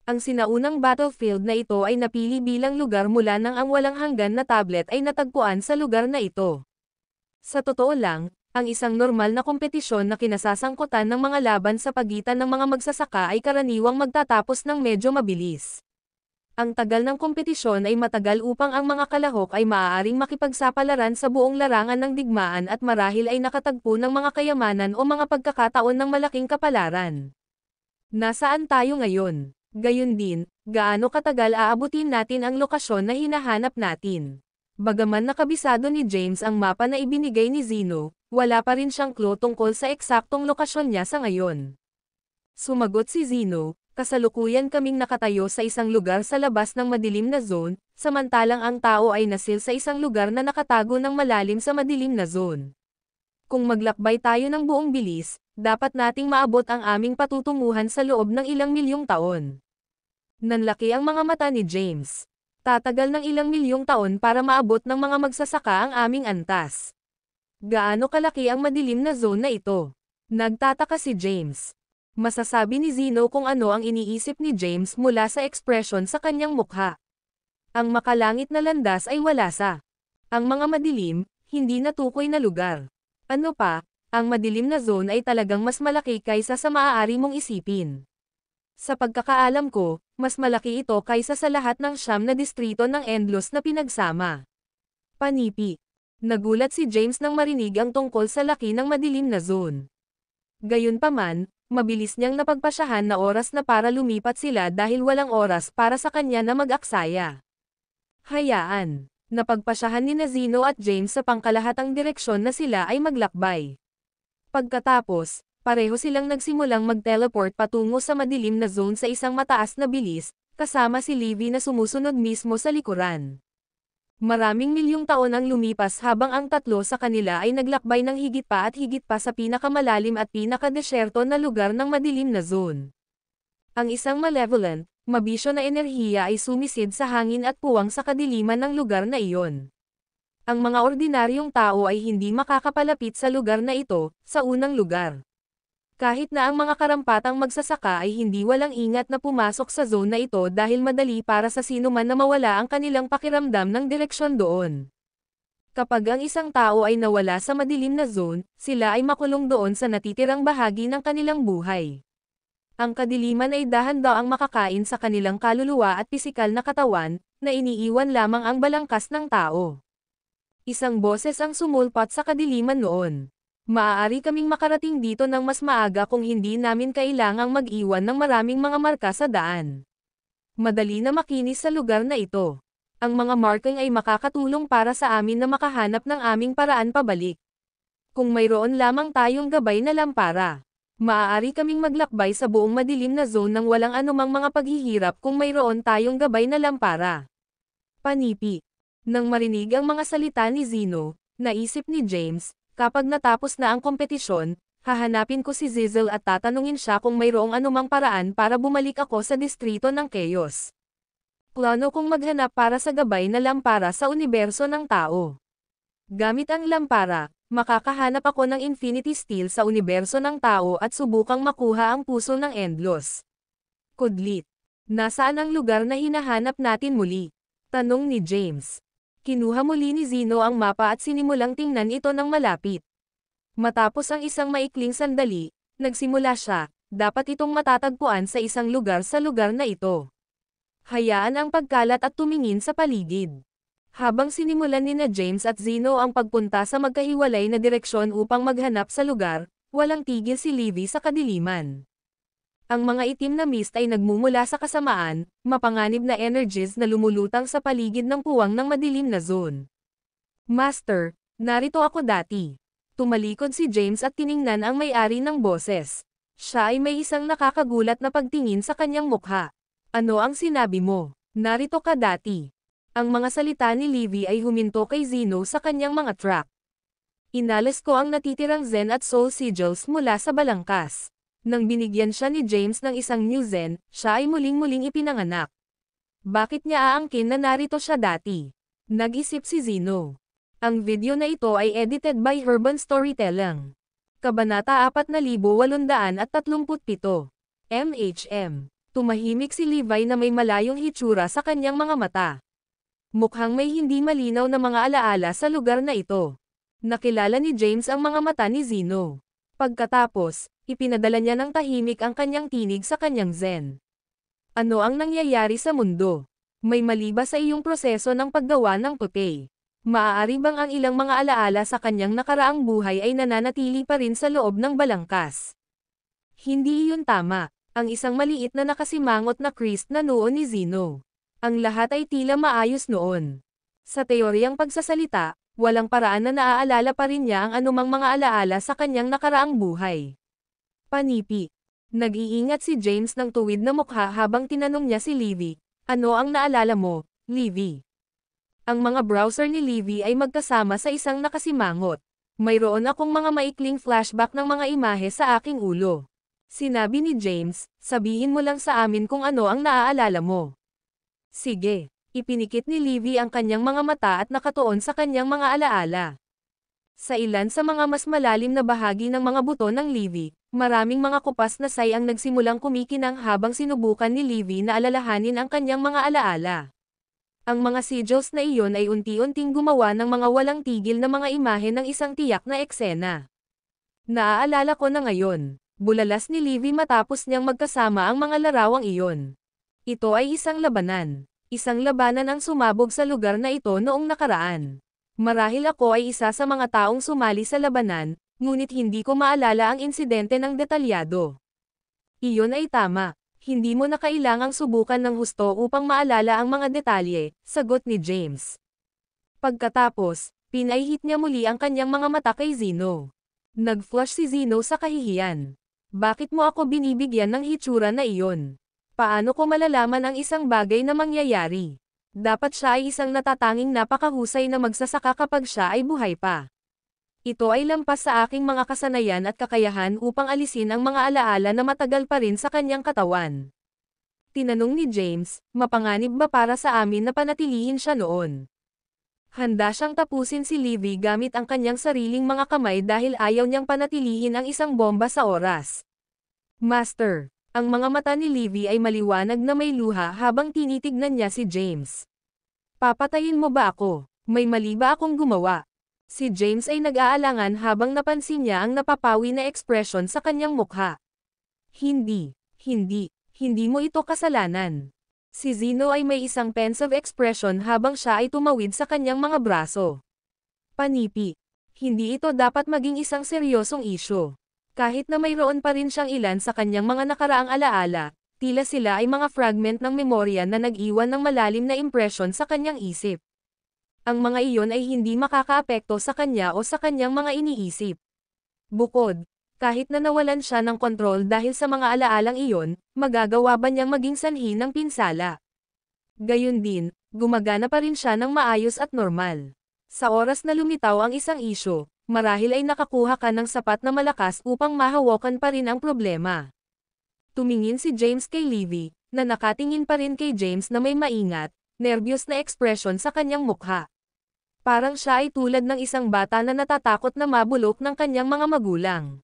Ang sinaunang battlefield na ito ay napili bilang lugar mula nang ang walang hanggan na tablet ay natagpuan sa lugar na ito. Sa totoo lang, ang isang normal na kompetisyon na kinasasangkutan ng mga laban sa pagitan ng mga magsasaka ay karaniwang magtatapos ng medyo mabilis. Ang tagal ng kompetisyon ay matagal upang ang mga kalahok ay maaaring makipagsapalaran sa buong larangan ng digmaan at marahil ay nakatagpo ng mga kayamanan o mga pagkakataon ng malaking kapalaran. Nasaan tayo ngayon? Gayun din, gaano katagal aabutin natin ang lokasyon na hinahanap natin? Bagaman nakabisado ni James ang mapa na ibinigay ni Zeno, wala pa rin siyang clue tungkol sa eksaktong lokasyon niya sa ngayon. Sumagot si Zeno, kasalukuyan kaming nakatayo sa isang lugar sa labas ng madilim na zone, samantalang ang tao ay nasil sa isang lugar na nakatago ng malalim sa madilim na zone. Kung maglakbay tayo ng buong bilis, dapat nating maabot ang aming patutunguhan sa loob ng ilang milyong taon. Nanlaki ang mga mata ni James. Tatagal ng ilang milyong taon para maabot ng mga magsasaka ang aming antas. Gaano kalaki ang madilim na zone na ito? Nagtataka si James. Masasabi ni Zeno kung ano ang iniisip ni James mula sa ekspresyon sa kanyang mukha. Ang makalangit na landas ay wala sa. Ang mga madilim, hindi natukoy na lugar. Ano pa, ang madilim na zone ay talagang mas malaki kaysa sa maaari mong isipin. Sa pagkakaalam ko, mas malaki ito kaysa sa lahat ng 9 na distrito ng Endlos na pinagsama. Panipi. Nagulat si James nang marinig ang tungkol sa laki ng madilim na zone. Gayunpaman, mabilis niyang napagpasyahan na oras na para lumipat sila dahil walang oras para sa kanya na mag-aksaya. Hayaan. Napagpasyahan ni Zeno at James sa pangkalahatang direksyon na sila ay maglakbay. Pagkatapos, pareho silang nagsimulang mag-teleport patungo sa madilim na zone sa isang mataas na bilis, kasama si Livy na sumusunod mismo sa likuran. Maraming milyong taon ang lumipas habang ang tatlo sa kanila ay naglakbay ng higit pa sa pinakamalalim at pinakadesyerto na lugar ng madilim na zone. Ang isang malevolent, Mabisyo na enerhiya ay sumisid sa hangin at puwang sa kadiliman ng lugar na iyon. Ang mga ordinaryong tao ay hindi makakapalapit sa lugar na ito, sa unang lugar. Kahit na ang mga karampatang magsasaka ay hindi walang ingat na pumasok sa zone na ito dahil madali para sa sinuman na mawala ang kanilang pakiramdam ng direksyon doon. Kapag ang isang tao ay nawala sa madilim na zone, sila ay makulong doon sa natitirang bahagi ng kanilang buhay. Ang kadiliman ay dahan-daang makakain sa kanilang kaluluwa at pisikal na katawan, na iniiwan lamang ang balangkas ng tao. Isang boses ang sumulpat sa kadiliman noon. Maaari kaming makarating dito ng mas maaga kung hindi namin kailangang mag-iwan ng maraming mga marka sa daan. Madali na makinis sa lugar na ito. Ang mga marking ay makakatulong para sa amin na makahanap ng aming paraan pabalik. Kung mayroon lamang tayong gabay na lampara, maaari kaming maglakbay sa buong madilim na zone ng walang anumang mga paghihirap kung mayroon tayong gabay na lampara. Panipi. Nang marinig ang mga salita ni Zeno, naisip ni James, kapag natapos na ang kompetisyon, hahanapin ko si Zizzle at tatanungin siya kung mayroong anumang paraan para bumalik ako sa distrito ng Chaos. Plano kong maghanap para sa gabay na lampara sa universo ng tao. Gamit ang lampara, makakahanap ako ng Infinity Steel sa universo ng tao at subukang makuha ang puso ng Endlos. Kudlit. Nasaan ang lugar na hinahanap natin muli? Tanong ni James. Kinuha muli ni Zeno ang mapa at sinimulang tingnan ito ng malapit. Matapos ang isang maikling sandali, nagsimula siya, dapat itong matatagpuan sa isang lugar sa lugar na ito. Hayaan ang pagkalat at tumingin sa paligid. Habang sinimulan ni na James at Zeno ang pagpunta sa magkahiwalay na direksyon upang maghanap sa lugar, walang tigil si Livy sa kadiliman. Ang mga itim na mist ay nagmumula sa kasamaan, mapanganib na energies na lumulutang sa paligid ng puwang ng madilim na zone. Master, narito ako dati. Tumalikod si James at tiningnan ang may-ari ng boses. Siya ay may isang nakakagulat na pagtingin sa kanyang mukha. Ano ang sinabi mo? Narito ka dati. Ang mga salita ni Livy ay huminto kay Zeno sa kanyang mga track. Inalis ko ang natitirang Zen at Soul Sigils mula sa balangkas. Nang binigyan siya ni James ng isang new Zen, siya ay muling-muling ipinanganak. Bakit niya aangkin na narito siya dati? Nag-isip si Zeno. Ang video na ito ay edited by Urban Storytelling. Kabanata 4837. MHM. Tumahimik si Levi na may malayong hitsura sa kanyang mga mata. Mukhang may hindi malinaw na mga alaala sa lugar na ito. Nakilala ni James ang mga mata ni Zeno. Pagkatapos, ipinadala niya ng tahimik ang kanyang tinig sa kanyang Zen. Ano ang nangyayari sa mundo? May mali ba sa iyong proseso ng paggawa ng puppet? Maaari bang ang ilang mga alaala sa kanyang nakaraang buhay ay nananatili pa rin sa loob ng balangkas? Hindi iyon tama. Ang isang maliit na nakasimangot na Christ na noo ni Zeno. Ang lahat ay tila maayos noon. Sa teoryang pagsasalita, walang paraan na naaalala pa rin niya ang anumang mga alaala sa kanyang nakaraang buhay. Panipi. Nag-iingat si James ng tuwid na mukha habang tinanong niya si Livy, ano ang naalala mo, Livy? Ang mga browser ni Livy ay magkasama sa isang nakasimangot. Mayroon akong mga maikling flashback ng mga imahe sa aking ulo. Sinabi ni James, sabihin mo lang sa amin kung ano ang naaalala mo. Sige. Ipinikit ni Livy ang kanyang mga mata at nakatuon sa kanyang mga alaala. Sa ilan sa mga mas malalim na bahagi ng mga buto ng Livy, maraming mga kupas na say ang nagsimulang kumikinang habang sinubukan ni Livy na alalahanin ang kanyang mga alaala. Ang mga sigils na iyon ay unti-unting gumawa ng mga walang tigil na mga imahe ng isang tiyak na eksena. Naaalala ko na ngayon, bulalas ni Livy matapos niyang magkasama ang mga larawang iyon. Ito ay isang labanan. Isang labanan ang sumabog sa lugar na ito noong nakaraan. Marahil ako ay isa sa mga taong sumali sa labanan, ngunit hindi ko maalala ang insidente ng detalyado. Iyon ay tama. Hindi mo na kailangang subukan ng husto upang maalala ang mga detalye, sagot ni James. Pagkatapos, pinahihit niya muli ang kanyang mga mata kay Zeno. Nag-flush si Zeno sa kahihiyan. Bakit mo ako binibigyan ng hitsura na iyon? Paano ko malalaman ang isang bagay na mangyayari? Dapat siya ay isang natatanging napakahusay na magsasaka kapag siya ay buhay pa. Ito ay lampas sa aking mga kasanayan at kakayahan upang alisin ang mga alaala na matagal pa rin sa kanyang katawan. Tinanong ni James, mapanganib ba para sa amin na panatilihin siya noon? Handa siyang tapusin si Livy gamit ang kanyang sariling mga kamay dahil ayaw niyang panatilihin ang isang bomba sa oras. Master, ang mga mata ni Livy ay maliwanag na may luha habang tinitignan niya si James. Papatayin mo ba ako? May mali ba akong gumawa? Si James ay nag-aalangan habang napansin niya ang napapawi na ekspresyon sa kanyang mukha. Hindi mo ito kasalanan. Si Zeno ay may isang pensive expression habang siya ay tumawid sa kanyang mga braso. Panipi. Hindi ito dapat maging isang seryosong isyu. Kahit na mayroon pa rin siyang ilan sa kanyang mga nakaraang alaala, tila sila ay mga fragment ng memorya na nag-iwan ng malalim na impresyon sa kanyang isip. Ang mga iyon ay hindi makakaapekto sa kanya o sa kanyang mga iniisip. Bukod, kahit na nawalan siya ng kontrol dahil sa mga alaalang iyon, magagawa ba niyang maging sanhi ng pinsala? Gayun din, gumagana pa rin siya ng maayos at normal. Sa oras na lumitaw ang isang isyu, marahil ay nakakuha ka ng sapat na malakas upang mahawakan pa rin ang problema. Tumingin si James kay Livy, na nakatingin pa rin kay James na may maingat, nervyos na ekspresyon sa kanyang mukha. Parang siya ay tulad ng isang bata na natatakot na mabulok ng kanyang mga magulang.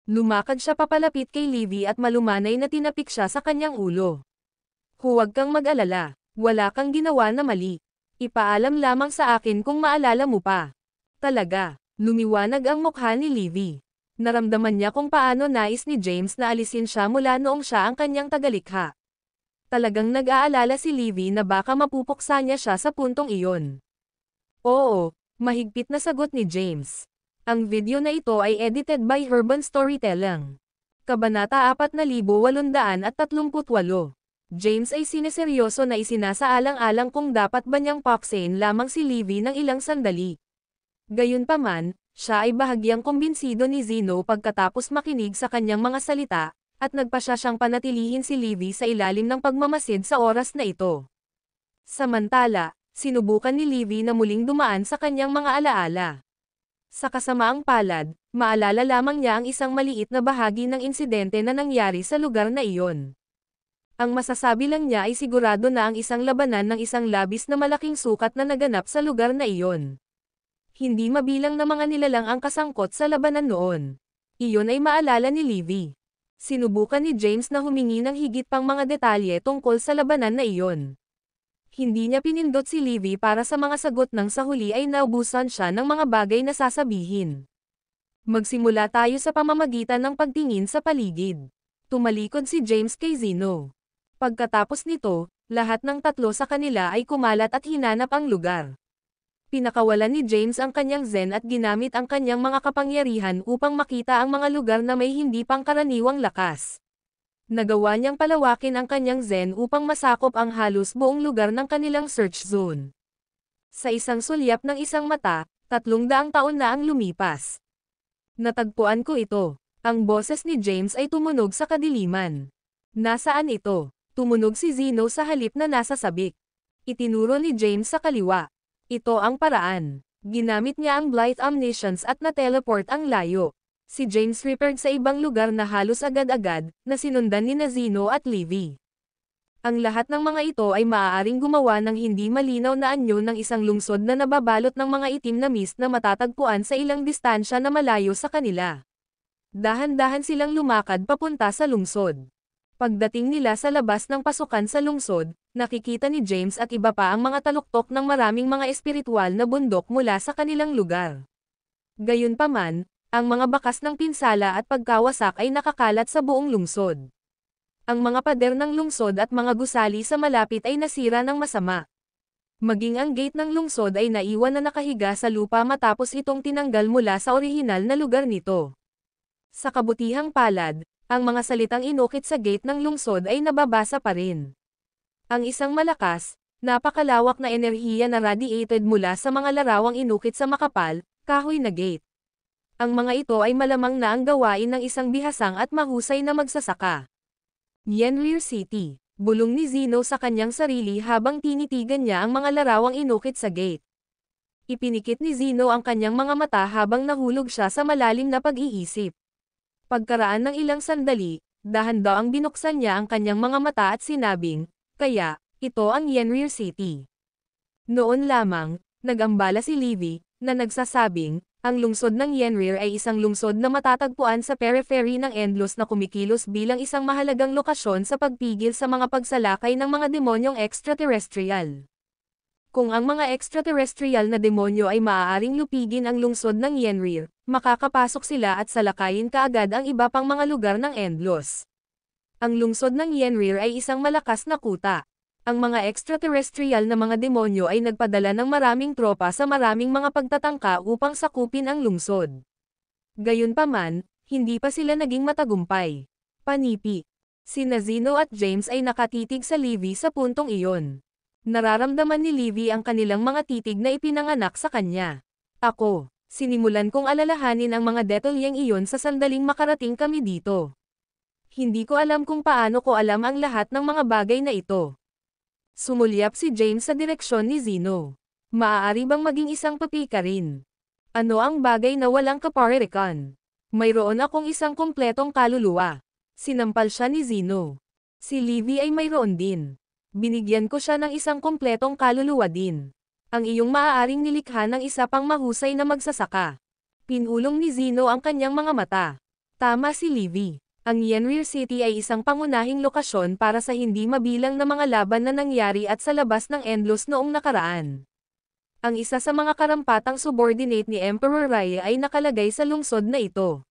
Lumakad siya papalapit kay Livy at malumanay na tinapik siya sa kanyang ulo. Huwag kang mag-alala, wala kang ginawa na mali. Ipaalam lamang sa akin kung maalala mo pa. Talaga, lumiwanag ang mukha ni Livy. Naramdaman niya kung paano nais ni James na alisin siya mula noong siya ang kanyang tagalikha. Talagang nag-aalala si Livy na baka mapupuksa niya siya sa puntong iyon. Oo, mahigpit na sagot ni James. Ang video na ito ay edited by Urban Storytelling. Kabanata 4838. James ay sineseryoso na isinasaalang-alang kung dapat ba niyang paksain lamang si Livy ng ilang sandali. Gayunpaman, siya ay bahagyang kumbinsido ni Zeno pagkatapos makinig sa kanyang mga salita, at nagpasya siyang panatilihin si Livy sa ilalim ng pagmamasid sa oras na ito. Samantala, sinubukan ni Livy na muling dumaan sa kanyang mga alaala. Sa kasamaang palad, maalala lamang niya ang isang maliit na bahagi ng insidente na nangyari sa lugar na iyon. Ang masasabi lang niya ay sigurado na ang isang labanan ng isang labis na malaking sukat na naganap sa lugar na iyon. Hindi mabilang na mga nilalang ang kasangkot sa labanan noon. Iyon ay maalala ni Livy. Sinubukan ni James na humingi ng higit pang mga detalye tungkol sa labanan na iyon. Hindi niya pinindot si Livy para sa mga sagot nang sa huli ay naubusan siya ng mga bagay na sasabihin. Magsimula tayo sa pamamagitan ng pagtingin sa paligid. Tumalikod si James kay Zeno. Pagkatapos nito, lahat ng tatlo sa kanila ay kumalat at hinanap ang lugar. Pinakawalan ni James ang kanyang zen at ginamit ang kanyang mga kapangyarihan upang makita ang mga lugar na may hindi pangkaraniwang lakas. Nagawa niyang palawakin ang kanyang zen upang masakop ang halos buong lugar ng kanilang search zone. Sa isang sulyap ng isang mata, 300 taon na ang lumipas. Natagpuan ko ito. Ang boses ni James ay tumunog sa kadiliman. Nasaan ito? Tumunog si Zeno sa halip na nasa sabik. Itinuro ni James sa kaliwa. Ito ang paraan. Ginamit niya ang Blight Omniscience at na-teleport ang layo. Si James referred sa ibang lugar na halos agad-agad, na sinundan ni Zeno at Livy. Ang lahat ng mga ito ay maaaring gumawa ng hindi malinaw na anyo ng isang lungsod na nababalot ng mga itim na mist na matatagpuan sa ilang distansya na malayo sa kanila. Dahan-dahan silang lumakad papunta sa lungsod. Pagdating nila sa labas ng pasukan sa lungsod, nakikita ni James at iba pa ang mga taluktok ng maraming mga espiritual na bundok mula sa kanilang lugar. Gayunpaman, ang mga bakas ng pinsala at pagkawasak ay nakakalat sa buong lungsod. Ang mga pader ng lungsod at mga gusali sa malapit ay nasira ng masama. Maging ang gate ng lungsod ay naiwan na nakahiga sa lupa matapos itong tinanggal mula sa orihinal na lugar nito. Sa kabutihang palad, ang mga salitang inukit sa gate ng lungsod ay nababasa pa rin. Ang isang malakas, napakalawak na enerhiya na radiated mula sa mga larawang inukit sa makapal, kahoy na gate. Ang mga ito ay malamang na ang gawain ng isang bihasang at mahusay na magsasaka. Yenlir City, bulong ni Zeno sa kanyang sarili habang tinitigan niya ang mga larawang inukit sa gate. Ipinikit ni Zeno ang kanyang mga mata habang nahulog siya sa malalim na pag-iisip. Pagkaraan ng ilang sandali, Dahan-dahan ang binuksan niya ang kanyang mga mata at sinabing, kaya, ito ang Yenrir City. Noon lamang, nag-ambala si Livy, na nagsasabing, ang lungsod ng Yenrir ay isang lungsod na matatagpuan sa periphery ng Endlos na kumikilos bilang isang mahalagang lokasyon sa pagpigil sa mga pagsalakay ng mga demonyong extraterrestrial. Kung ang mga extraterrestrial na demonyo ay maaaring lupigin ang lungsod ng Yenrir, makakapasok sila at salakayin kaagad ang iba pang mga lugar ng Endlos. Ang lungsod ng Yenrir ay isang malakas na kuta. Ang mga extraterrestrial na mga demonyo ay nagpadala ng maraming tropa sa maraming mga pagtatangka upang sakupin ang lungsod. Gayunpaman, hindi pa sila naging matagumpay. Panipi. Sina Zeno at James ay nakatitig sa Livy sa puntong iyon. Nararamdaman ni Livy ang kanilang mga titig na ipinanganak sa kanya. Ako, sinimulan kong alalahanin ang mga detalyeng iyon sa sandaling makarating kami dito. Hindi ko alam kung paano ko alam ang lahat ng mga bagay na ito. Sumulyap si James sa direksyon ni Zeno. Maaari bang maging isang papika rin? Ano ang bagay na walang kaparirikan? Mayroon akong isang kumpletong kaluluwa. Sinampal siya ni Zeno. Si Livy ay mayroon din. Binigyan ko siya ng isang kumpletong kaluluwa din. Ang iyong maaaring nilikha ng isa pang mahusay na magsasaka. Pinulong ni Zeno ang kanyang mga mata. Tama si Livy. Ang Yenrir City ay isang pangunahing lokasyon para sa hindi mabilang na mga laban na nangyari at sa labas ng Endlos noong nakaraan. Ang isa sa mga karampatang subordinate ni Emperor Raya ay nakalagay sa lungsod na ito.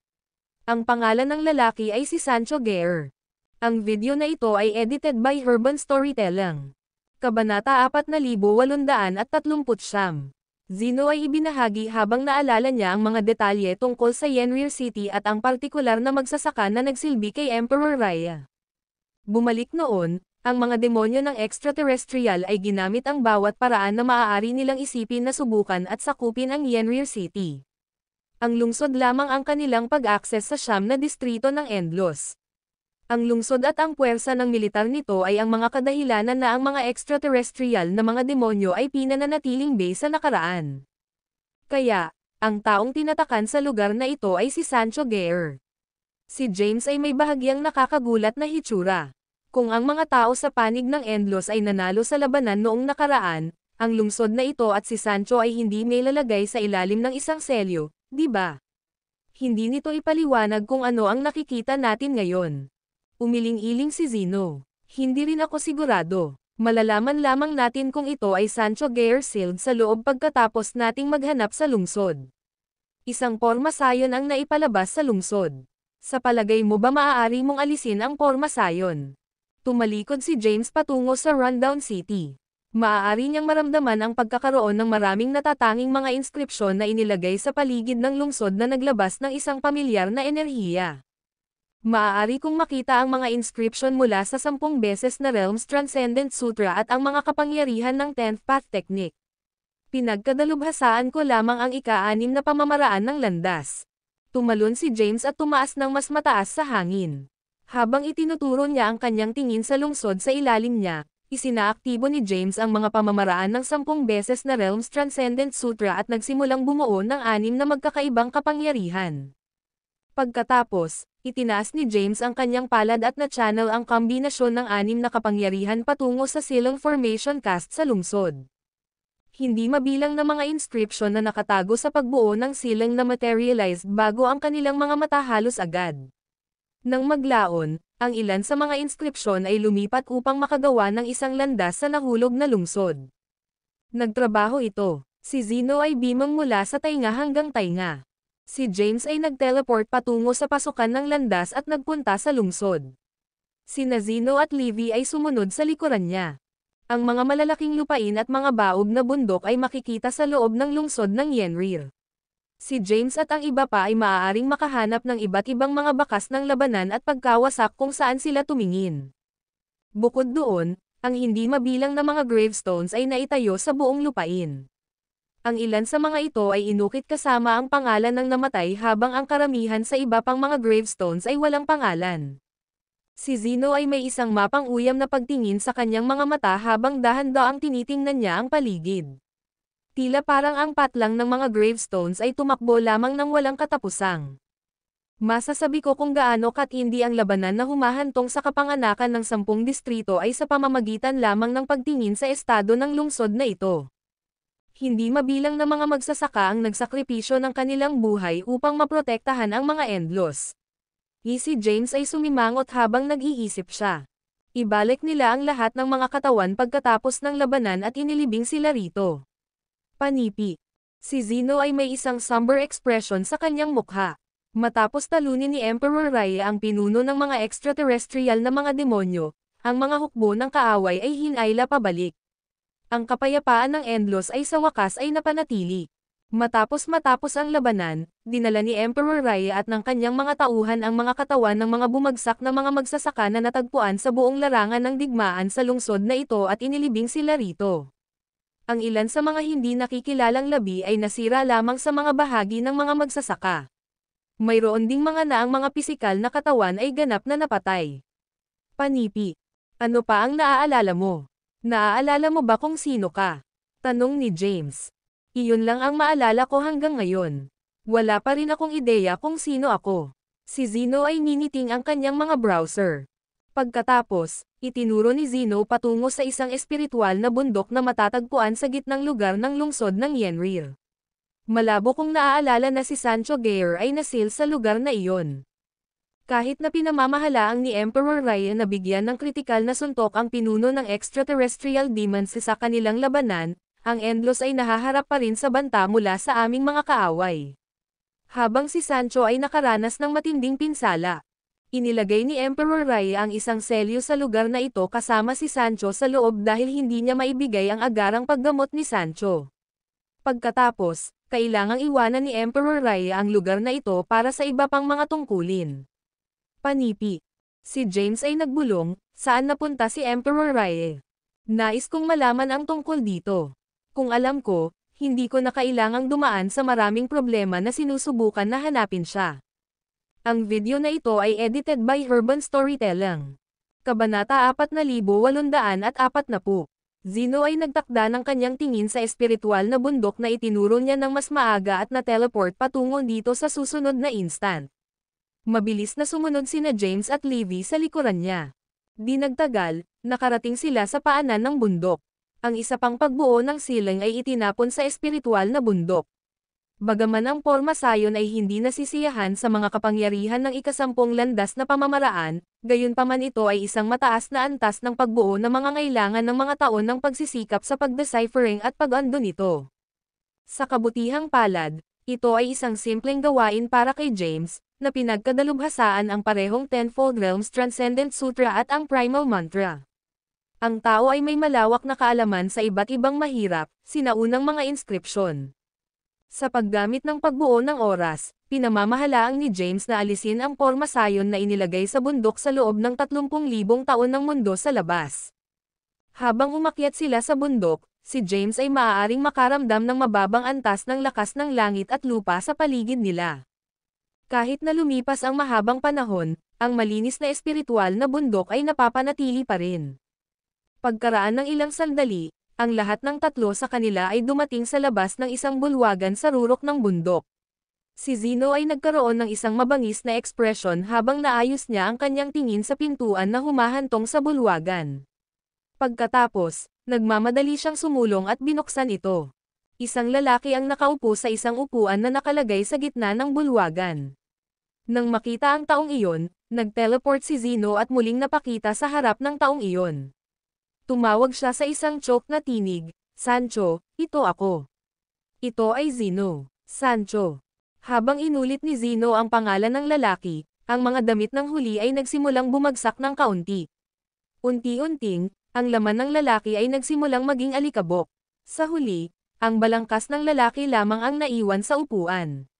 Ang pangalan ng lalaki ay si Sancho Guerre. Ang video na ito ay edited by Urban Storytelling. Kabanata 4839. Zeno ay ibinahagi habang naalala niya ang mga detalye tungkol sa Yenrir City at ang partikular na magsasaka na nagsilbi kay Emperor Raya. Bumalik noon, ang mga demonyo ng extraterrestrial ay ginamit ang bawat paraan na maaari nilang isipin na subukan at sakupin ang Yenrir City. Ang lungsod lamang ang kanilang pag-akses sa siyam na distrito ng Endlos. Ang lungsod at ang puwersa ng militar nito ay ang mga kadahilanan na ang mga extraterrestrial na mga demonyo ay pinananatiling base sa nakaraan. Kaya, ang taong tinatakan sa lugar na ito ay si Sancho Guerre. Si James ay may bahagyang nakakagulat na hitsura. Kung ang mga tao sa panig ng Endlos ay nanalo sa labanan noong nakaraan, ang lungsod na ito at si Sancho ay hindi may lalagay sa ilalim ng isang selyo, di ba? Hindi nito ipaliwanag kung ano ang nakikita natin ngayon. Umiling-iling si Zeno. Hindi rin ako sigurado. Malalaman lamang natin kung ito ay Sancho Guerre sealed sa loob pagkatapos nating maghanap sa lungsod. Isang porma sayon ang naipalabas sa lungsod. Sa palagay mo ba maaari mong alisin ang porma sayon? Tumalikod si James patungo sa Rundown City. Maaari niyang maramdaman ang pagkakaroon ng maraming natatanging mga inskripsyon na inilagay sa paligid ng lungsod na naglabas ng isang pamilyar na enerhiya. Maaari kong makita ang mga inscription mula sa 10 beses na Realms Transcendent Sutra at ang mga kapangyarihan ng 10th Path Technique. Pinagkadalubhasaan ko lamang ang ika-6 na pamamaraan ng landas. Tumalon si James at tumaas ng mas mataas sa hangin. Habang itinuturo niya ang kanyang tingin sa lungsod sa ilalim niya, isinaaktibo ni James ang mga pamamaraan ng 10 beses na Realms Transcendent Sutra at nagsimulang bumuo ng 6 na magkakaibang kapangyarihan. Pagkatapos, itinaas ni James ang kanyang palad at na-channel ang kombinasyon ng 6 na kapangyarihan patungo sa Silong Formation Cast sa lungsod. Hindi mabilang na mga inscription na nakatago sa pagbuo ng silang na materialized bago ang kanilang mga mata halos agad. Nang maglaon, ang ilan sa mga inscription ay lumipat upang makagawa ng isang landas sa nahulog na lungsod. Nagtrabaho ito. Si Zeno ay bimang mula sa tainga hanggang tainga. Si James ay nag-teleport patungo sa pasukan ng landas at nagpunta sa lungsod. Sina Zeno at Livy ay sumunod sa likuran niya. Ang mga malalaking lupain at mga baog na bundok ay makikita sa loob ng lungsod ng Yenrir. Si James at ang iba pa ay maaaring makahanap ng iba't ibang mga bakas ng labanan at pagkawasak kung saan sila tumingin. Bukod doon, ang hindi mabilang na mga gravestones ay naitayo sa buong lupain. Ang ilan sa mga ito ay inukit kasama ang pangalan ng namatay habang ang karamihan sa iba pang mga gravestones ay walang pangalan. Si Zeno ay may isang mapang uyam na pagtingin sa kanyang mga mata habang dahan-daang tinitingnan niya ang paligid. Tila parang ang patlang ng mga gravestones ay tumakbo lamang ng walang katapusang. Masasabi ko kung gaano katindi ang labanan na humahantong sa kapanganakan ng 10 distrito ay sa pamamagitan lamang ng pagtingin sa estado ng lungsod na ito. Hindi mabilang na mga magsasaka ang nagsakripisyo ng kanilang buhay upang maprotektahan ang mga endlos. Si James ay sumimangot habang nag-iisip siya. Ibalik nila ang lahat ng mga katawan pagkatapos ng labanan at inilibing sila rito. Panipi. Si Zeno ay may isang somber expression sa kanyang mukha. Matapos talunin ni Emperor Raya ang pinuno ng mga extraterrestrial na mga demonyo, ang mga hukbo ng kaaway ay hinayla pabalik. Ang kapayapaan ng Endlos ay sa wakas ay napanatili. Matapos ang labanan, dinala ni Emperor Raya at ng kanyang mga tauhan ang mga katawan ng mga bumagsak na mga magsasaka na natagpuan sa buong larangan ng digmaan sa lungsod na ito at inilibing sila rito. Ang ilan sa mga hindi nakikilalang labi ay nasira lamang sa mga bahagi ng mga magsasaka. Mayroon ding mga naang mga pisikal na katawan ay ganap na napatay. Panipi. Ano pa ang naaalala mo? Naaalala mo ba kung sino ka? Tanong ni James. Iyon lang ang maalala ko hanggang ngayon. Wala pa rin akong ideya kung sino ako. Si Zeno ay niniting ang kanyang mga browser. Pagkatapos, itinuro ni Zeno patungo sa isang espiritual na bundok na matatagpuan sa gitnang lugar ng lungsod ng Yenrir. Malabo kong naaalala na si Sancho Gear ay nasil sa lugar na iyon. Kahit na pinamamahalaang ni Emperor Raya na bigyan ng kritikal na suntok ang pinuno ng extraterrestrial demons sa kanilang labanan, ang Endlos ay nahaharap pa rin sa banta mula sa aming mga kaaway. Habang si Sancho ay nakaranas ng matinding pinsala, inilagay ni Emperor Raya ang isang selyo sa lugar na ito kasama si Sancho sa loob dahil hindi niya maibigay ang agarang paggamot ni Sancho. Pagkatapos, kailangang iwanan ni Emperor Raya ang lugar na ito para sa iba pang mga tungkulin. Panipi. Si James ay nagbulong, saan napunta si Emperor Raya? Nais kong malaman ang tungkol dito. Kung alam ko, hindi ko na kailangang dumaan sa maraming problema na sinusubukan na hanapin siya. Ang video na ito ay edited by Urban Storytelling. Kabanata 4840. Zeno ay nagtakda ng kanyang tingin sa espiritual na bundok na itinuro niya ng mas maaga at na-teleport patungo dito sa susunod na instant. Mabilis na sumunod sina James at Levi sa likuran niya. Di nagtagal, nakarating sila sa paanan ng bundok. Ang isa pang pagbuo ng silang ay itinapon sa espiritual na bundok. Bagaman ang porma sayon ay hindi nasisiyahan sa mga kapangyarihan ng ikasampung landas na pamamaraan, gayunpaman ito ay isang mataas na antas ng pagbuo ng mga ngailangan ng mga taon ng pagsisikap sa pagdeciphering at pag-ando nito. Sa kabutihang palad, ito ay isang simpleng gawain para kay James, na pinagkadalubhasaan ang parehong Tenfold Realms Transcendent Sutra at ang Primal Mantra. Ang tao ay may malawak na kaalaman sa iba't ibang mahirap, sinaunang mga inskripsyon. Sa paggamit ng pagbuo ng oras, pinamamahalaang ni James na alisin ang porma sayon na inilagay sa bundok sa loob ng 30,000 taon ng mundo sa labas. Habang umakyat sila sa bundok, si James ay maaaring makaramdam ng mababang antas ng lakas ng langit at lupa sa paligid nila. Kahit na lumipas ang mahabang panahon, ang malinis na espiritual na bundok ay napapanatili pa rin. Pagkaraan ng ilang sandali, ang lahat ng tatlo sa kanila ay dumating sa labas ng isang bulwagan sa rurok ng bundok. Si Zeno ay nagkaroon ng isang mabangis na ekspresyon habang naayos niya ang kanyang tingin sa pintuan na humahantong sa bulwagan. Pagkatapos, nagmamadali siyang sumulong at binuksan ito. Isang lalaki ang nakaupo sa isang upuan na nakalagay sa gitna ng bulwagan. Nang makita ang taong iyon, nag-teleport si Zeno at muling napakita sa harap ng taong iyon. Tumawag siya sa isang choke na tinig, "Sancho, ito ako." Ito ay Zeno. Sancho. Habang inulit ni Zeno ang pangalan ng lalaki, ang mga damit ng huli ay nagsimulang bumagsak ng kaunti. Unti-unting, ang laman ng lalaki ay nagsimulang maging alikabok. Sa huli, ang balangkas ng lalaki lamang ang naiwan sa upuan.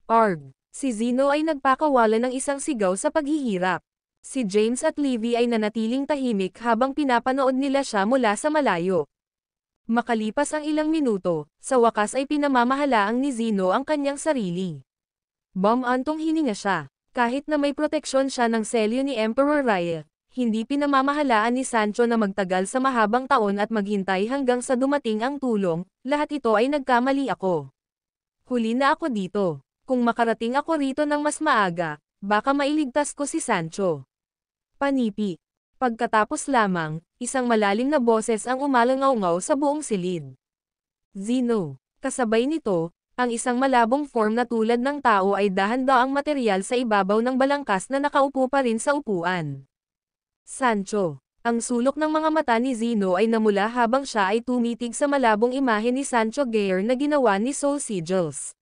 Arg! Si Zeno ay nagpakawala ng isang sigaw sa paghihirap. Si James at Levi ay nanatiling tahimik habang pinapanood nila siya mula sa malayo. Makalipas ang ilang minuto, sa wakas ay pinamamahalaang ni Zeno ang kanyang sarili. Bumantong hininga siya. Kahit na may proteksyon siya ng selyo ni Emperor Raya, hindi pinamamahalaan ni Sancho na magtagal sa mahabang taon at maghintay hanggang sa dumating ang tulong, lahat ito ay nagkamali ako. Huli na ako dito. Kung makarating ako rito ng mas maaga, baka mailigtas ko si Sancho. Panipi. Pagkatapos lamang, isang malalim na boses ang umalangaw-ngaw sa buong silid. Zeno. Kasabay nito, ang isang malabong form na tulad ng tao ay dahan-daang material sa ibabaw ng balangkas na nakaupo pa rin sa upuan. Sancho. Ang sulok ng mga mata ni Zeno ay namula habang siya ay tumitig sa malabong imahe ni Sancho Gear na ginawa ni Soul Sigils.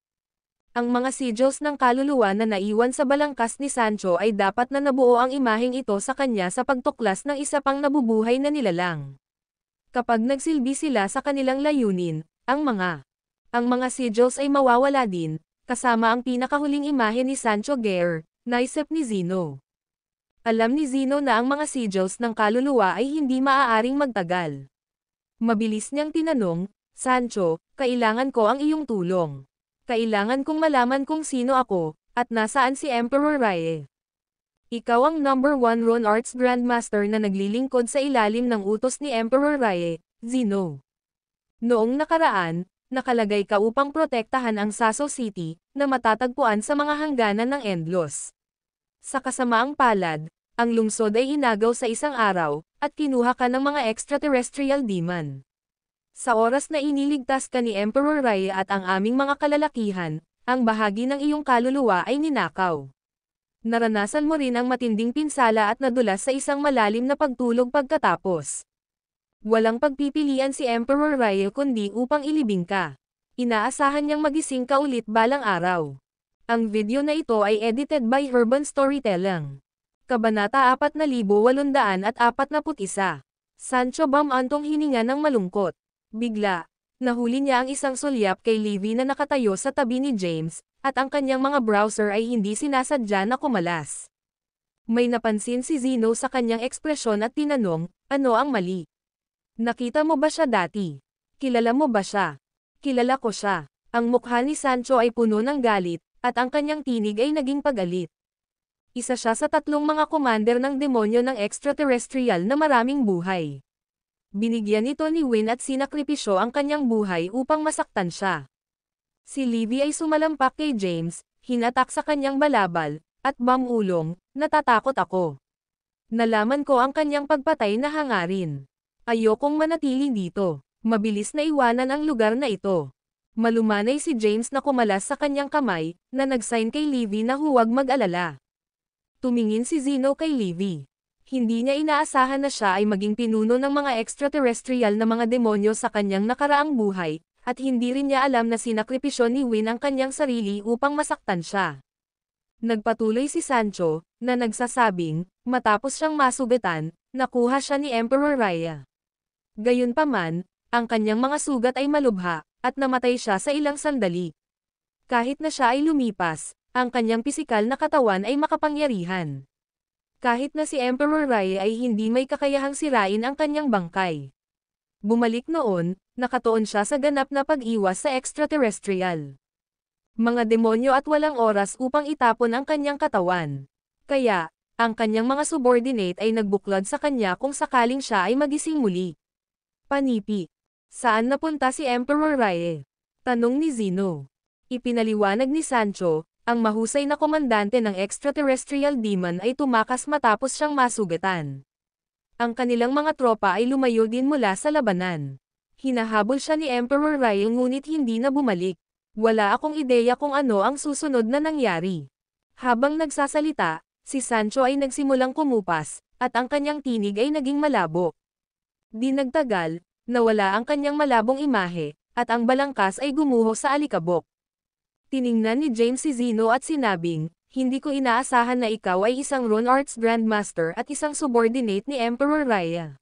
Ang mga sigils ng kaluluwa na naiwan sa balangkas ni Sancho ay dapat na nabuo ang imaheng ito sa kanya sa pagtuklas ng isa pang nabubuhay na nilalang. Kapag nagsilbi sila sa kanilang layunin, ang mga sigils ay mawawala din, kasama ang pinakahuling imahe ni Sancho Gear, naisip ni Zeno. Alam ni Zeno na ang mga sigils ng kaluluwa ay hindi maaaring magtagal. Mabilis niyang tinanong, Sancho, kailangan ko ang iyong tulong. Kailangan kong malaman kung sino ako, at nasaan si Emperor Rye. Ikaw ang number 1 Rune Arts Grandmaster na naglilingkod sa ilalim ng utos ni Emperor Rye, Zeno. Noong nakaraan, nakalagay ka upang protektahan ang Saso City, na matatagpuan sa mga hangganan ng Endlos. Sa kasamaang palad, ang lungsod ay inagaw sa isang araw, at kinuha ka ng mga extraterrestrial demon. Sa oras na iniligtas ka ni Emperor Rye at ang aming mga kalalakihan, ang bahagi ng iyong kaluluwa ay ninakaw. Naranasan mo rin ang matinding pinsala at nadulas sa isang malalim na pagtulog pagkatapos. Walang pagpipilian si Emperor Rye kundi upang ilibing ka. Inaasahan niyang magising ka ulit balang araw. Ang video na ito ay edited by Urban Storytelling. Kabanata 4841. Sancho antong hininga ng malungkot. Bigla, nahuli niya ang isang sulyap kay Livy na nakatayo sa tabi ni James, at ang kanyang mga browser ay hindi sinasadya na kumalas. May napansin si Zeno sa kanyang ekspresyon at tinanong, ano ang mali? Nakita mo ba siya dati? Kilala mo ba siya? Kilala ko siya. Ang mukha ni Sancho ay puno ng galit, at ang kanyang tinig ay naging pagalit. Isa siya sa 3 mga commander ng demonyo ng extraterrestrial na maraming buhay. Binigyan ito ni Win at sinakripisyo ang kanyang buhay upang masaktan siya. Si Livy ay sumalampak kay James, hinatak sa kanyang balabal, at ulong, natatakot ako. Nalaman ko ang kanyang pagpatay na hangarin. Ayokong manatili dito. Mabilis na iwanan ang lugar na ito. Malumanay si James na kumalas sa kanyang kamay, na nagsign kay Livy na huwag mag-alala. Tumingin si Zeno kay Livy. Hindi niya inaasahan na siya ay maging pinuno ng mga extraterrestrial na mga demonyo sa kanyang nakaraang buhay, at hindi rin niya alam na sinakripisyo ni Win ang kanyang sarili upang masaktan siya. Nagpatuloy si Sancho, na nagsasabing, matapos siyang masugatan, nakuha siya ni Emperor Rye. Gayunpaman, ang kanyang mga sugat ay malubha, at namatay siya sa ilang sandali. Kahit na siya ay lumipas, ang kanyang pisikal na katawan ay makapangyarihan. Kahit na si Emperor Rye ay hindi may kakayahang sirain ang kanyang bangkay. Bumalik noon, nakatuon siya sa ganap na pag-iwas sa extraterrestrial. Mga demonyo at walang oras upang itapon ang kanyang katawan. Kaya, ang kanyang mga subordinate ay nagbuklod sa kanya kung sakaling siya ay magising muli. Panipi. Saan napunta si Emperor Rye? Tanong ni Zeno. Ipinaliwanag ni Sancho, ang mahusay na komandante ng extraterrestrial demon ay tumakas matapos siyang masugatan. Ang kanilang mga tropa ay lumayo din mula sa labanan. Hinahabol siya ni Emperor Rye ngunit hindi na bumalik. Wala akong ideya kung ano ang susunod na nangyari. Habang nagsasalita, si Sancho ay nagsimulang kumupas, at ang kanyang tinig ay naging malabo. Di nagtagal, nawala ang kanyang malabong imahe, at ang balangkas ay gumuho sa alikabok. Tiningnan ni James si Zeno at sinabing, hindi ko inaasahan na ikaw ay isang Rune Arts Grandmaster at isang subordinate ni Emperor Rye.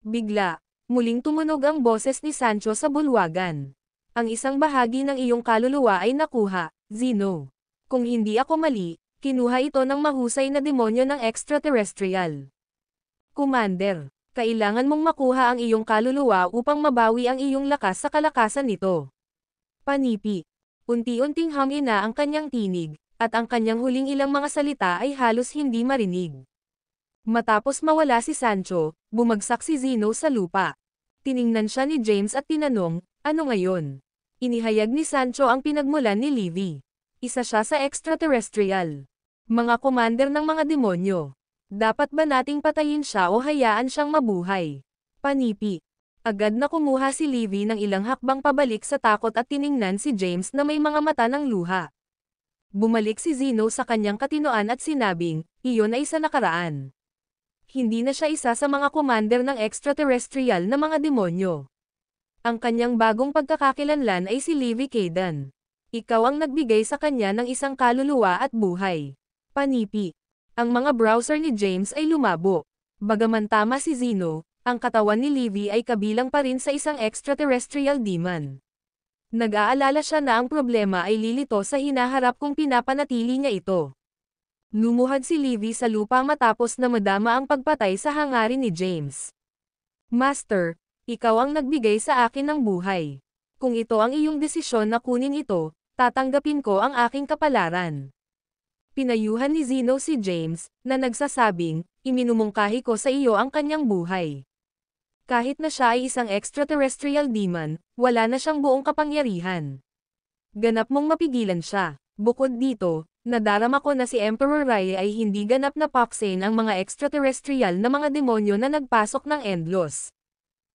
Bigla, muling tumunog ang boses ni Sancho sa bulwagan. Ang isang bahagi ng iyong kaluluwa ay nakuha, Zeno. Kung hindi ako mali, kinuha ito ng mahusay na demonyo ng extraterrestrial. Commander, kailangan mong makuha ang iyong kaluluwa upang mabawi ang iyong lakas sa kalakasan nito. Panipi. Unti-unting hamina ang kanyang tinig, at ang kanyang huling ilang mga salita ay halos hindi marinig. Matapos mawala si Sancho, bumagsak si Zeno sa lupa. Tiningnan siya ni James at tinanong, ano ngayon? Inihayag ni Sancho ang pinagmulan ni Livy. Isa siya sa extraterrestrial. Mga commander ng mga demonyo. Dapat ba nating patayin siya o hayaan siyang mabuhay? Panipi. Agad na kumuha si Livy ng ilang hakbang pabalik sa takot at tiningnan si James na may mga mata ng luha. Bumalik si Zeno sa kanyang katinoan at sinabing, iyon ay sa nakaraan. Hindi na siya isa sa mga commander ng extraterrestrial na mga demonyo. Ang kanyang bagong pagkakakilanlan ay si Livy Kayden. Ikaw ang nagbigay sa kanya ng isang kaluluwa at buhay. Panipi. Ang mga browser ni James ay lumabo. Bagaman tama si Zeno, ang katawan ni Livy ay kabilang pa rin sa isang extraterrestrial demon. Nag-aalala siya na ang problema ay lilito sa hinaharap kung pinapanatili niya ito. Lumuhad si Livy sa lupa matapos na madama ang pagpatay sa hangarin ni James. Master, ikaw ang nagbigay sa akin ng buhay. Kung ito ang iyong desisyon na kunin ito, tatanggapin ko ang aking kapalaran. Pinayuhan ni Zeno si James, na nagsasabing, iminumungkahi ko sa iyo ang kanyang buhay. Kahit na siya ay isang extraterrestrial demon, wala na siyang buong kapangyarihan. Ganap mong mapigilan siya. Bukod dito, nadarama ko na si Emperor Raya ay hindi ganap na paksin ang mga extraterrestrial na mga demonyo na nagpasok ng Endlos.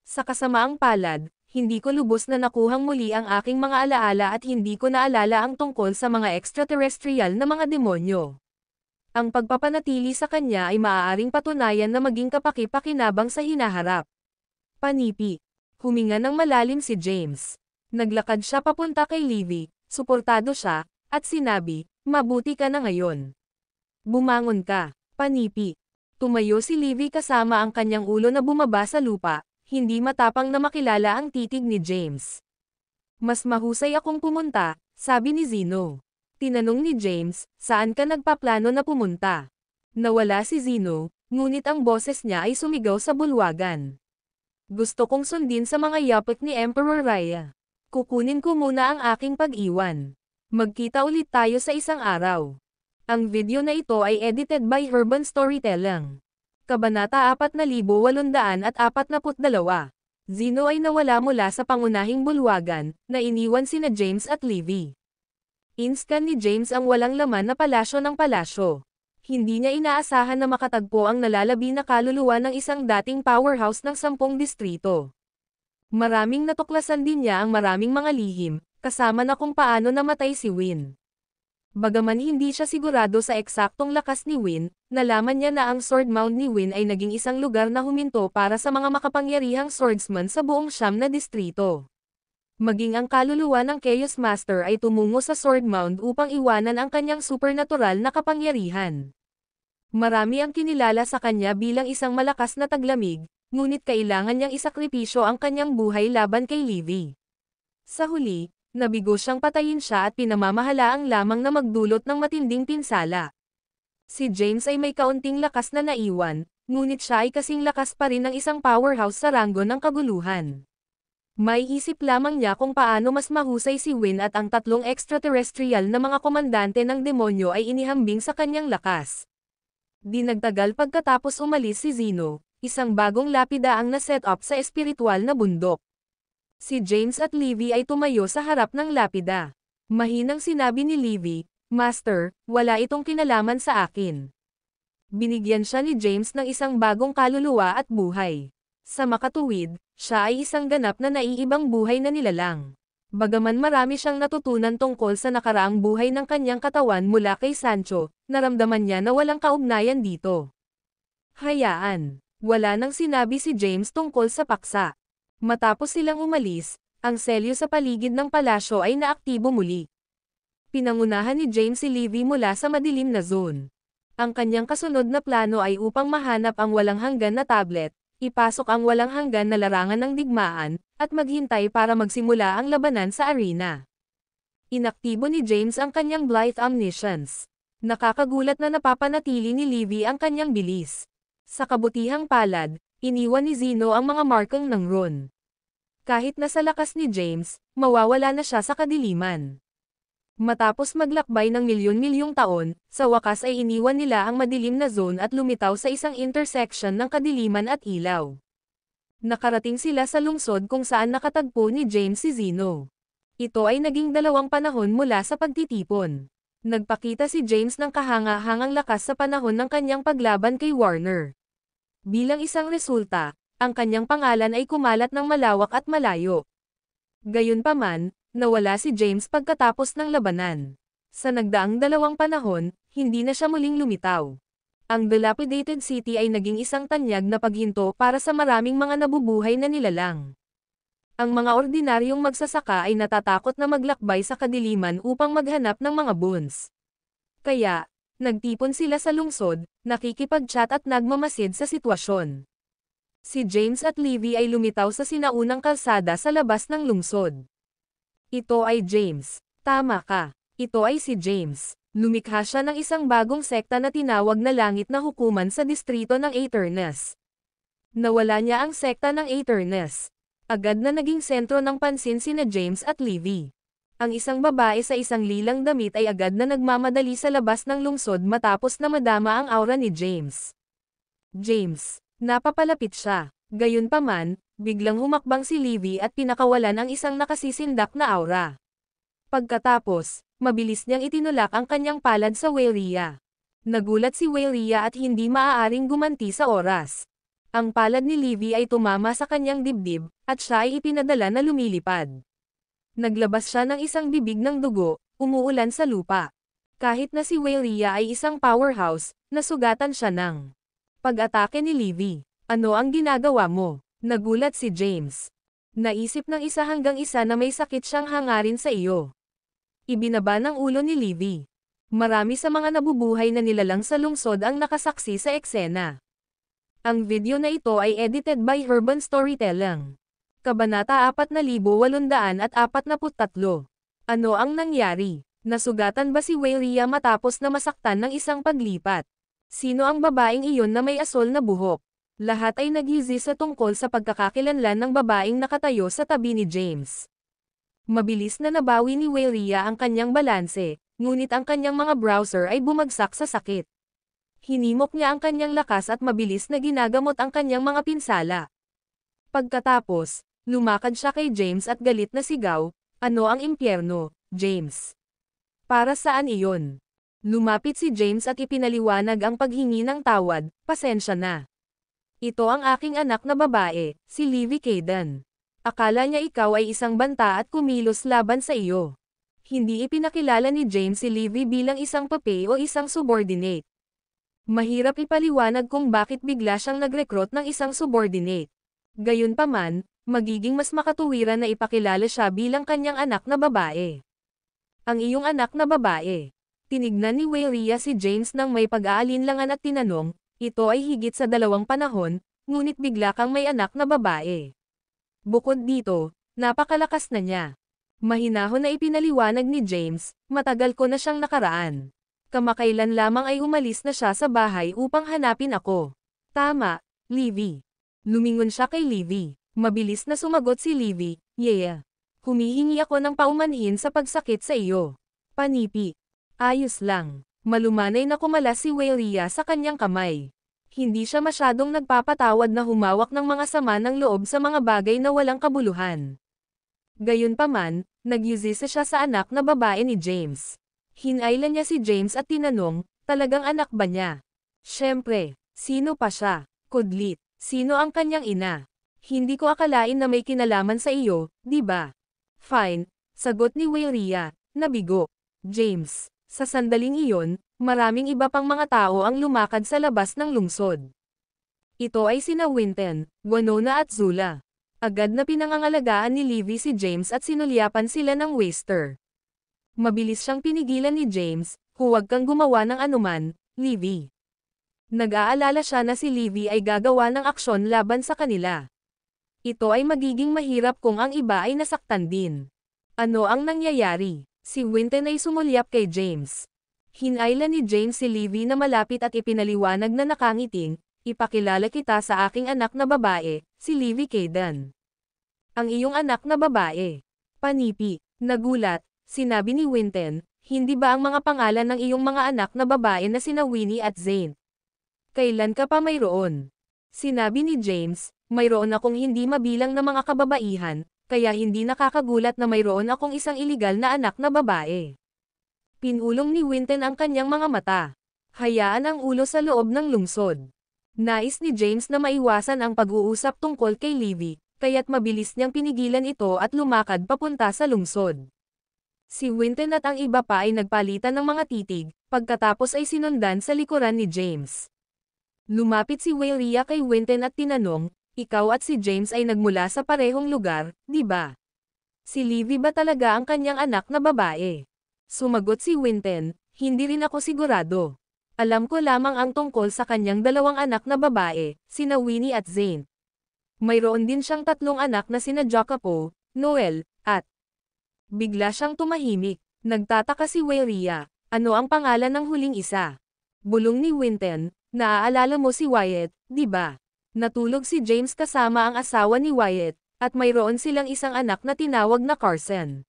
Sa kasamaang palad, hindi ko lubos na nakuhang muli ang aking mga alaala at hindi ko naalala ang tungkol sa mga extraterrestrial na mga demonyo. Ang pagpapanatili sa kanya ay maaaring patunayan na maging kapaki-pakinabang sa hinaharap. Panipi. Huminga ng malalim si James. Naglakad siya papunta kay Livy, suportado siya, at sinabi, mabuti ka na ngayon. Bumangon ka. Panipi. Tumayo si Livy kasama ang kanyang ulo na bumaba sa lupa. Hindi matapang na makilala ang titig ni James. Mas mahusay akong pumunta, sabi ni Zeno. Tinanong ni James, saan ka nagpaplano na pumunta? Nawala si Zeno, ngunit ang boses niya ay sumigaw sa bulwagan. Gusto kong sundin sa mga yapik ni Emperor Raya. Kukunin ko muna ang aking pag-iwan. Magkita ulit tayo sa isang araw. Ang video na ito ay edited by Urban Storytelling. Kabanata 4842. Zeno ay nawala mula sa pangunahing bulwagan, na iniwan sina James at Livy. Inscan ni James ang walang laman na palasyo ng palasyo. Hindi niya inaasahan na makatagpo ang nalalabi na kaluluwa ng isang dating powerhouse ng 10 distrito. Maraming natuklasan din niya ang maraming mga lihim, kasama na kung paano namatay si Win. Bagaman hindi siya sigurado sa eksaktong lakas ni Win, nalaman niya na ang sword mound ni Win ay naging isang lugar na huminto para sa mga makapangyarihang swordsman sa buong 9 na distrito. Maging ang kaluluwa ng Chaos Master ay tumungo sa sword mound upang iwanan ang kanyang supernatural na kapangyarihan. Marami ang kinilala sa kanya bilang isang malakas na taglamig, ngunit kailangan niyang isakripisyo ang kanyang buhay laban kay Livy. Sa huli, nabigo siyang patayin siya at pinamamahalaang lamang na magdulot ng matinding pinsala. Si James ay may kaunting lakas na naiwan, ngunit siya ay kasing lakas pa rin ng isang powerhouse sa ranggo ng kaguluhan. May isip lamang niya kung paano mas mahusay si Win at ang 3 extraterrestrial na mga komandante ng demonyo ay inihambing sa kanyang lakas. Di nagtagal pagkatapos umalis si Zeno, isang bagong lapida ang na-set up sa espiritual na bundok. Si James at Livy ay tumayo sa harap ng lapida. Mahinang sinabi ni Livy, Master, wala itong kinalaman sa akin. Binigyan siya ni James ng isang bagong kaluluwa at buhay. Sa makatuwid, siya ay isang ganap na naiibang buhay na nilalang. Bagaman marami siyang natutunan tungkol sa nakaraang buhay ng kanyang katawan mula kay Sancho, naramdaman niya na walang kaugnayan dito. Hayaan, wala nang sinabi si James tungkol sa paksa. Matapos silang umalis, ang selyo sa paligid ng palasyo ay naaktibo muli. Pinangunahan ni James si Livy mula sa madilim na zone. Ang kanyang kasunod na plano ay upang mahanap ang walang hanggan na tablet, ipasok ang walang hanggan na larangan ng digmaan, at maghintay para magsimula ang labanan sa arena. Inaktibo ni James ang kanyang Blithe Omniscience. Nakakagulat na napapanatili ni Livy ang kanyang bilis. Sa kabutihang palad, iniwan ni Zeno ang mga markang ng rune. Kahit nasa lakas ni James, mawawala na siya sa kadiliman. Matapos maglakbay ng milyon-milyong taon, sa wakas ay iniwan nila ang madilim na zone at lumitaw sa isang intersection ng kadiliman at ilaw. Nakarating sila sa lungsod kung saan nakatagpo ni James si Zeno. Ito ay naging 2 panahon mula sa pagtitipon. Nagpakita si James ng kahanga-hangang lakas sa panahon ng kanyang paglaban kay Warner. Bilang isang resulta, ang kanyang pangalan ay kumalat ng malawak at malayo. Gayunpaman, nawala si James pagkatapos ng labanan. Sa nagdaang 2 panahon, hindi na siya muling lumitaw. Ang dilapidated city ay naging isang tanyag na paghinto para sa maraming mga nabubuhay na nilalang. Ang mga ordinaryong magsasaka ay natatakot na maglakbay sa kadiliman upang maghanap ng mga boons. Kaya, nagtipon sila sa lungsod, nakikipag-chat at nagmamasid sa sitwasyon. Si James at Livy ay lumitaw sa sinaunang kalsada sa labas ng lungsod. Ito ay James. Tama ka. Ito ay si James. Lumikha siya ng isang bagong sekta na tinawag na Langit na Hukuman sa distrito ng Aeternus. Nawala niya ang sekta ng Aeternus. Agad na naging sentro ng pansin sina James at Livy. Ang isang babae sa isang lilang damit ay agad na nagmamadali sa labas ng lungsod matapos na madama ang aura ni James. James. Napapalapit siya. Gayunpaman, biglang humakbang si Livy at pinakawalan ang isang nakasisindak na aura. Pagkatapos, mabilis niyang itinulak ang kanyang palad sa Waylea. Nagulat si Waylea at hindi maaaring gumanti sa oras. Ang palad ni Livy ay tumama sa kanyang dibdib, at siya ay ipinadala na lumilipad. Naglabas siya ng isang bibig ng dugo, umuulan sa lupa. Kahit na si Waylea ay isang powerhouse, nasugatan siya ng pag-atake ni Livy. Ano ang ginagawa mo? Nagulat si James. Naisip ng isa hanggang isa na may sakit siyang hangarin sa iyo. Ibinaba ng ulo ni Livy. Marami sa mga nabubuhay na nilalang sa lungsod ang nakasaksi sa eksena. Ang video na ito ay edited by Urban Storytelling. Kabanata 4843. Ano ang nangyari? Nasugatan ba si Waylea matapos na masaktan ng isang paglipat? Sino ang babaeng iyon na may asol na buhok? Lahat ay nagyuzi sa tungkol sa pagkakakilanlan ng babaeng nakatayo sa tabi ni James. Mabilis na nabawi ni Waylea ang kanyang balanse, ngunit ang kanyang mga browser ay bumagsak sa sakit. Hinimok niya ang kanyang lakas at mabilis na ginagamot ang kanyang mga pinsala. Pagkatapos, lumakad siya kay James at galit na sigaw, "Ano ang impyerno, James? Para saan iyon?" Lumapit si James at ipinaliwanag ang paghingi ng tawad, "Pasensya na. Ito ang aking anak na babae, si Livy Kayden. Akala niya ikaw ay isang banta at kumilos laban sa iyo." Hindi ipinakilala ni James si Livy bilang isang pape o isang subordinate. Mahirap ipaliwanag kung bakit bigla siyang nag-recruit ng isang subordinate. Gayunpaman, magiging mas makatuwiran na ipakilala siya bilang kanyang anak na babae. Ang iyong anak na babae. Tinignan ni Waylea si James nang may pag-aalinlangan at tinanong, "Ito ay higit sa 2 panahon, ngunit bigla kang may anak na babae." Bukod dito, napakalakas na niya. Mahinahon na ipinaliwanag ni James, "Matagal ko na siyang nakaraan. Kamakailan lamang ay umalis na siya sa bahay upang hanapin ako." "Tama, Livy." Lumingon siya kay Livy. Mabilis na sumagot si Livy, "Yeah. Humihingi ako ng paumanhin sa pagsakit sa iyo." "Panipi. Ayos lang." Malumanay na kumalas si Waylea sa kanyang kamay. Hindi siya masyadong nagpapatawad na humawak ng mga sama ng loob sa mga bagay na walang kabuluhan. Gayunpaman, nagyuzisa siya sa anak na babae ni James. Hinailan niya si James at tinanong, "Talagang anak ba niya?" "Siyempre. Sino pa siya? Kudlit. Sino ang kanyang ina? Hindi ko akalain na may kinalaman sa iyo, di ba?" "Fine," sagot ni Waylea, nabigo. "James." Sa sandaling iyon, maraming iba pang mga tao ang lumakad sa labas ng lungsod. Ito ay sina Winton, Winona at Zula. Agad na pinangangalagaan ni Livy si James at sinulyapan sila ng waster. Mabilis siyang pinigilan ni James, "Huwag kang gumawa ng anuman, Livy." Nag-aalala siya na si Livy ay gagawa ng aksyon laban sa kanila. Ito ay magiging mahirap kung ang iba ay nasaktan din. Ano ang nangyayari? Si Winton ay sumulyap kay James. Hinailan ni James si Livy na malapit at ipinaliwanag na nakangiting, "Ipakilala kita sa aking anak na babae, si Livy Kayden." "Ang iyong anak na babae?" "Panipi." Nagulat, sinabi ni Winton, "Hindi ba ang mga pangalan ng iyong mga anak na babae na sina Winnie at Zane? Kailan ka pa mayroon?" Sinabi ni James, "Mayroon akong hindi mabilang na mga kababaihan, kaya hindi nakakagulat na mayroon akong isang iligal na anak na babae." Pinulong ni Winton ang kanyang mga mata. Hayaan ang ulo sa loob ng lungsod. Nais ni James na maiwasan ang pag-uusap tungkol kay Livy, kaya't mabilis niyang pinigilan ito at lumakad papunta sa lungsod. Si Winton at ang iba pa ay nagpalitan ng mga titig, pagkatapos ay sinundan sa likuran ni James. Lumapit si Valeria kay Winton at tinanong, ikaw at si James ay nagmula sa parehong lugar, di ba? Si Livy ba talaga ang kanyang anak na babae? Sumagot si Winton, hindi rin ako sigurado. Alam ko lamang ang tungkol sa kanyang dalawang anak na babae, sina Winnie at Zane. Mayroon din siyang 3 anak na sina Jacopo, Noel, at... Bigla siyang tumahimik. Nagtataka si Valeria, ano ang pangalan ng huling isa? Bulong ni Winton, naaalala mo si Wyatt, di ba? Natulog si James kasama ang asawa ni Wyatt, at mayroon silang isang anak na tinawag na Carson.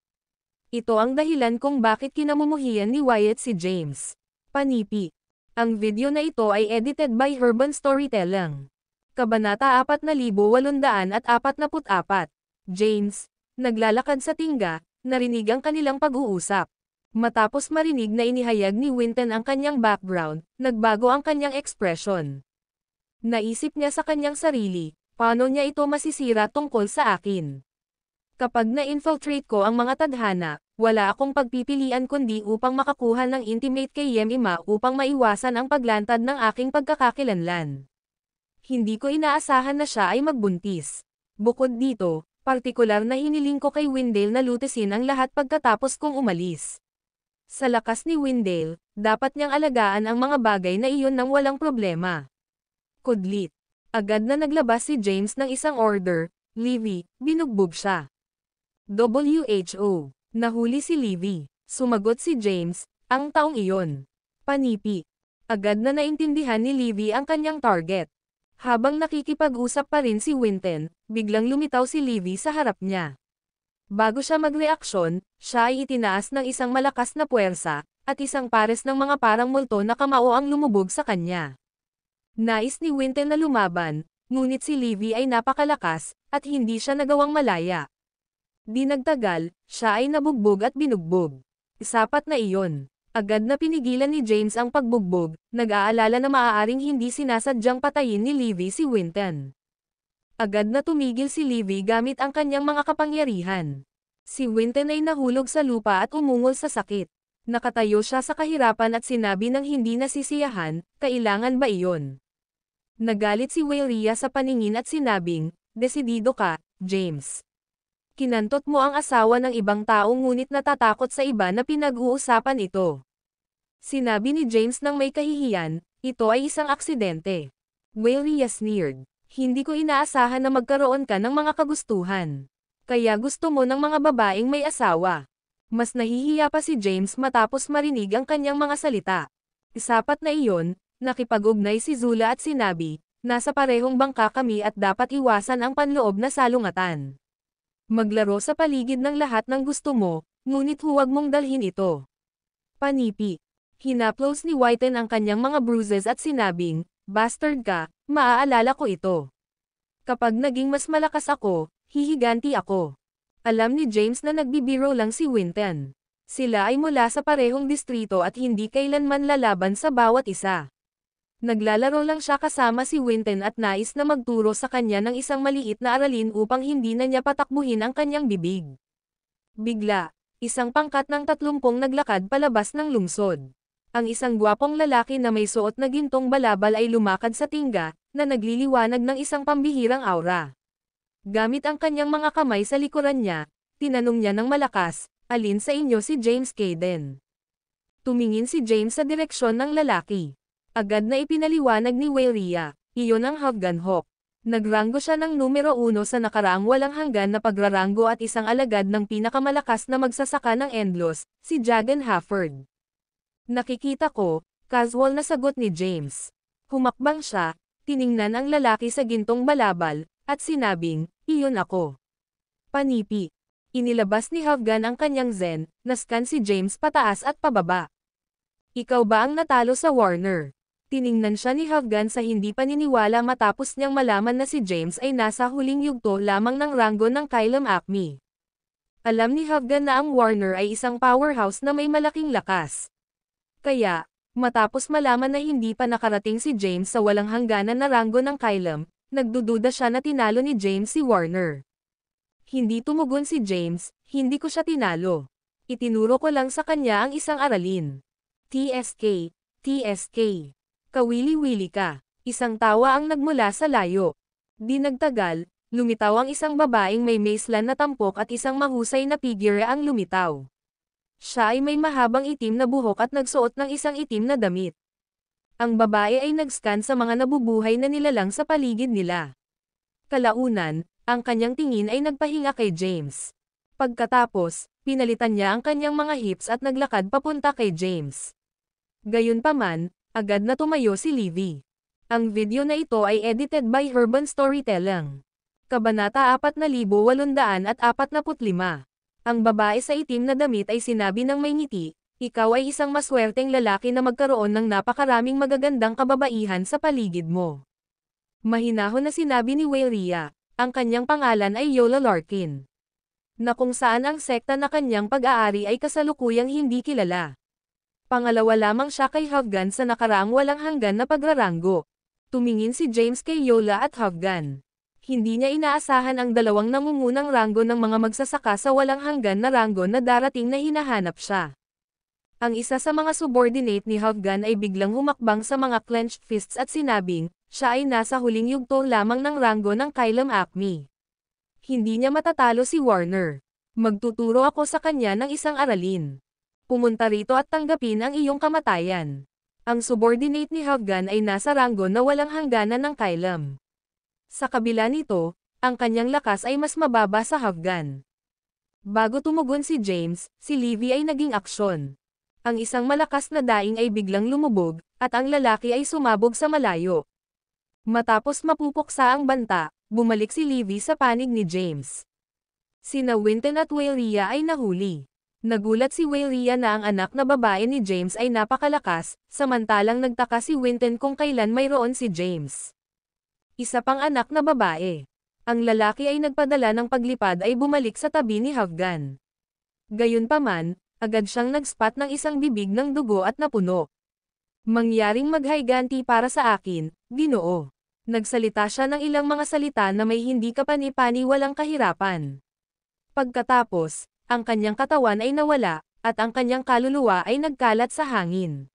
Ito ang dahilan kung bakit kinamumuhian ni Wyatt si James. Panipi. Ang video na ito ay edited by Urban Storytelling. Kabanata 4844. James, naglalakad sa tingga, narinig ang kanilang pag-uusap. Matapos marinig na inihayag ni Winton ang kanyang background, nagbago ang kanyang ekspresyon. Naisip niya sa kanyang sarili, paano niya ito masisira tungkol sa akin? Kapag na-infiltrate ko ang mga tadhana, wala akong pagpipilian kundi upang makakuha ng intimate kay Yemima upang maiwasan ang paglantad ng aking pagkakakilanlan. Hindi ko inaasahan na siya ay magbuntis. Bukod dito, partikular na hiniling ko kay Wendell na lutisin ang lahat pagkatapos kong umalis. Sa lakas ni Wendell, dapat niyang alagaan ang mga bagay na iyon nang walang problema. Kudlit. Agad na naglabas si James ng isang order, Livy, binugbog siya. WHO. Nahuli si Livy. Sumagot si James, ang taong iyon. Panipi. Agad na naintindihan ni Livy ang kanyang target. Habang nakikipag-usap pa rin si Winton, biglang lumitaw si Livy sa harap niya. Bago siya magreaksyon, siya ay itinaas ng isang malakas na puwersa, at isang pares ng mga parang multo na kamao ang lumubog sa kanya. Nais ni Winton na lumaban, ngunit si Livy ay napakalakas, at hindi siya nagawang malaya. Di nagtagal, siya ay nabugbog at binugbog. Sapat na iyon. Agad na pinigilan ni James ang pagbugbog, nag-aalala na maaaring hindi sinasadyang patayin ni Livy si Winton. Agad na tumigil si Livy gamit ang kanyang mga kapangyarihan. Si Winton ay nahulog sa lupa at umungol sa sakit. Nakatayo siya sa kahirapan at sinabi ng hindi nasisiyahan, kailangan ba iyon? Nagalit si Valeria sa paningin at sinabing, desidido ka, James. Kinantot mo ang asawa ng ibang tao ngunit natatakot sa iba na pinag-uusapan ito. Sinabi ni James nang may kahihiyan, ito ay isang aksidente. Valeria sneered. Hindi ko inaasahan na magkaroon ka ng mga kagustuhan. Kaya gusto mo ng mga babaeng may asawa. Mas nahihiya pa si James matapos marinig ang kanyang mga salita. Isapat na iyon, nakipag-ugnay si Zula at sinabi, nasa parehong bangka kami at dapat iwasan ang panloob na salungatan. Maglaro sa paligid ng lahat ng gusto mo, ngunit huwag mong dalhin ito. Panipi. Hinaplos ni Whiten ang kanyang mga bruises at sinabing, bastard ka, maaalala ko ito. Kapag naging mas malakas ako, hihiganti ako. Alam ni James na nagbibiro lang si Winton. Sila ay mula sa parehong distrito at hindi kailanman lalaban sa bawat isa. Naglalaro lang siya kasama si Winton at nais na magturo sa kanya ng isang maliit na aralin upang hindi na niya patakbuhin ang kanyang bibig. Bigla, isang pangkat ng 30 naglakad palabas ng lungsod. Ang isang gwapong lalaki na may suot na gintong balabal ay lumakad sa tingga, na nagliliwanag ng isang pambihirang aura. Gamit ang kanyang mga kamay sa likuran niya, tinanong niya ng malakas, alin sa inyo si James Caden? Tumingin si James sa direksyon ng lalaki. Agad na ipinaliwanag ni Valeria, iyon ang Afghan Hawk. Nagranggo siya ng numero 1 sa nakaraang walang hanggan na pagraranggo at isang alagad ng pinakamalakas na magsasaka ng Endlos, si Jagan Hafford. Nakikita ko, casual na sagot ni James. Humakbang siya, tiningnan ang lalaki sa gintong balabal, at sinabing, iyon ako. Panipi. Inilabas ni Afghan ang kanyang zen, nascan si James pataas at pababa. Ikaw ba ang natalo sa Warner? Tiningnan siya ni Afghan sa hindi paniniwala matapos niyang malaman na si James ay nasa huling yugto lamang ng ranggo ng Kailam Acme. Alam ni Havgan na ang Warner ay isang powerhouse na may malaking lakas. Kaya, matapos malaman na hindi pa nakarating si James sa walang hangganan na ranggo ng Kylum, nagdududa siya na tinalo ni James si Warner. Hindi tumugon si James, hindi ko siya tinalo. Itinuro ko lang sa kanya ang isang aralin. TSK, TSK. Kawili-wili ka. Isang tawa ang nagmula sa layo. Di nagtagal, lumitaw ang isang babaeng may macelan na tampok at isang mahusay na figure ang lumitaw. Siya ay may mahabang itim na buhok at nagsuot ng isang itim na damit. Ang babae ay nag-scan sa mga nabubuhay na nilalang sa paligid nila. Kalaunan, ang kanyang tingin ay nagpahinga kay James. Pagkatapos, pinalitan niya ang kanyang mga hips at naglakad papunta kay James. Gayunpaman, agad na tumayo si Livy. Ang video na ito ay edited by Urban Storytelling. Kabanata 4845. Ang babae sa itim na damit ay sinabi ng may ngiti, ikaw ay isang maswerteng lalaki na magkaroon ng napakaraming magagandang kababaihan sa paligid mo. Mahinahon na sinabi ni Wayria, ang kanyang pangalan ay Yola Larkin. Na kung saan ang sekta na kanyang pag-aari ay kasalukuyang hindi kilala. Pangalawa lamang siya kay Havgan sa nakaraang walang hanggan na pagraranggo. Tumingin si James kay Yola at Havgan. Hindi niya inaasahan ang dalawang nangungunang ranggo ng mga magsasaka sa walang hanggan na ranggo na darating na hinahanap siya. Ang isa sa mga subordinate ni Havgan ay biglang humakbang sa mga clenched fists at sinabing, siya ay nasa huling yugto lamang ng ranggo ng Kylum Acme. Hindi niya matatalo si Warner. Magtuturo ako sa kanya ng isang aralin. Pumunta rito at tanggapin ang iyong kamatayan. Ang subordinate ni Havgan ay nasa ranggo na walang hangganan ng Kylum. Sa kabila nito, ang kanyang lakas ay mas mababa sa Havgan. Bago tumugon si James, si Livy ay naging aksyon. Ang isang malakas na daing ay biglang lumubog, at ang lalaki ay sumabog sa malayo. Matapos mapupuksa ang banta, bumalik si Livy sa panig ni James. Sina Winton at Wayria ay nahuli. Nagulat si Wayria na ang anak na babae ni James ay napakalakas, samantalang nagtaka si Winton kung kailan mayroon si James. Isa pang anak na babae. Ang lalaki ay nagpadala ng paglipad ay bumalik sa tabi ni Havgan. Gayunpaman, agad siyang nag-spot ng isang bibig ng dugo at napuno. Mangyaring maghayganti para sa akin, Ginoo. Nagsalita siya ng ilang mga salita na may hindi kapani-pani walang kahirapan. Pagkatapos, ang kanyang katawan ay nawala, at ang kanyang kaluluwa ay nagkalat sa hangin.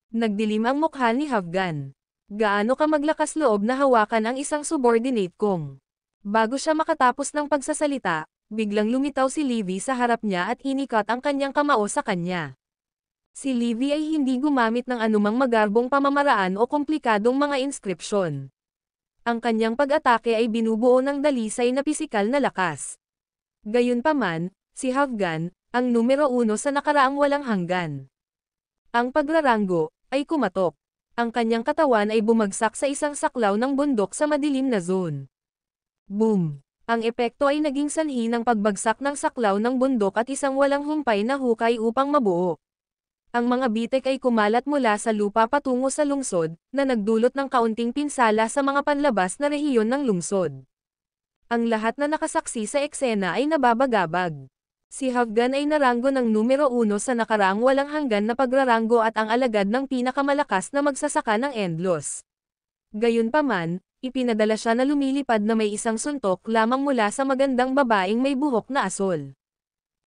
Nagdilim ang mukha ni Havgan. Gaano ka maglakas loob na hawakan ang isang subordinate kong? Bago siya makatapos ng pagsasalita, biglang lumitaw si Livy sa harap niya at inikat ang kanyang kamao sa kanya. Si Livy ay hindi gumamit ng anumang magarbong pamamaraan o komplikadong mga inskripsyon. Ang kanyang pag-atake ay binubuo ng dalisay na pisikal na lakas. Gayunpaman, si Havgan, ang numero 1 sa nakaraang walang hanggan. Ang pagraranggo ay kumatok. Ang kanyang katawan ay bumagsak sa isang saklaw ng bundok sa madilim na zone. Boom! Ang epekto ay naging sanhi ng pagbagsak ng saklaw ng bundok at isang walang humpay na hukay upang mabuo. Ang mga bitek ay kumalat mula sa lupa patungo sa lungsod, na nagdulot ng kaunting pinsala sa mga panlabas na rehiyon ng lungsod. Ang lahat na nakasaksi sa eksena ay nababagabag. Si Havgan ay naranggo ng numero 1 sa nakaraang walang hanggan na pagraranggo at ang alagad ng pinakamalakas na magsasaka ng Endlos. Gayunpaman, ipinadala siya na lumilipad na may isang suntok lamang mula sa magandang babaeng may buhok na asol.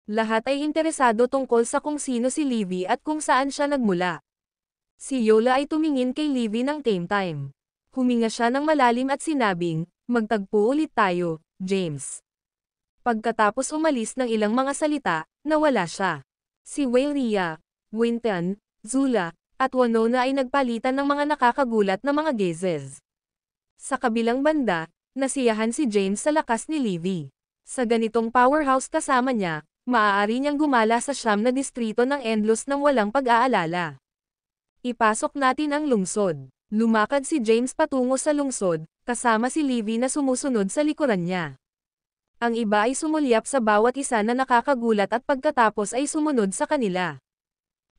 Lahat ay interesado tungkol sa kung sino si Livy at kung saan siya nagmula. Si Yola ay tumingin kay Livy ng same time. Huminga siya ng malalim at sinabing, magtagpo ulit tayo, James. Pagkatapos umalis ng ilang mga salita, nawala siya. Si Wayria, Winton, Zula, at Winona ay nagpalitan ng mga nakakagulat na mga gazes. Sa kabilang banda, nasiyahan si James sa lakas ni Livy. Sa ganitong powerhouse kasama niya, maaari niyang gumala sa siyam na distrito ng Endlos nang walang pag-aalala. Ipasok natin ang lungsod. Lumakad si James patungo sa lungsod, kasama si Livy na sumusunod sa likuran niya. Ang iba ay sumulyap sa bawat isa na nakakagulat at pagkatapos ay sumunod sa kanila.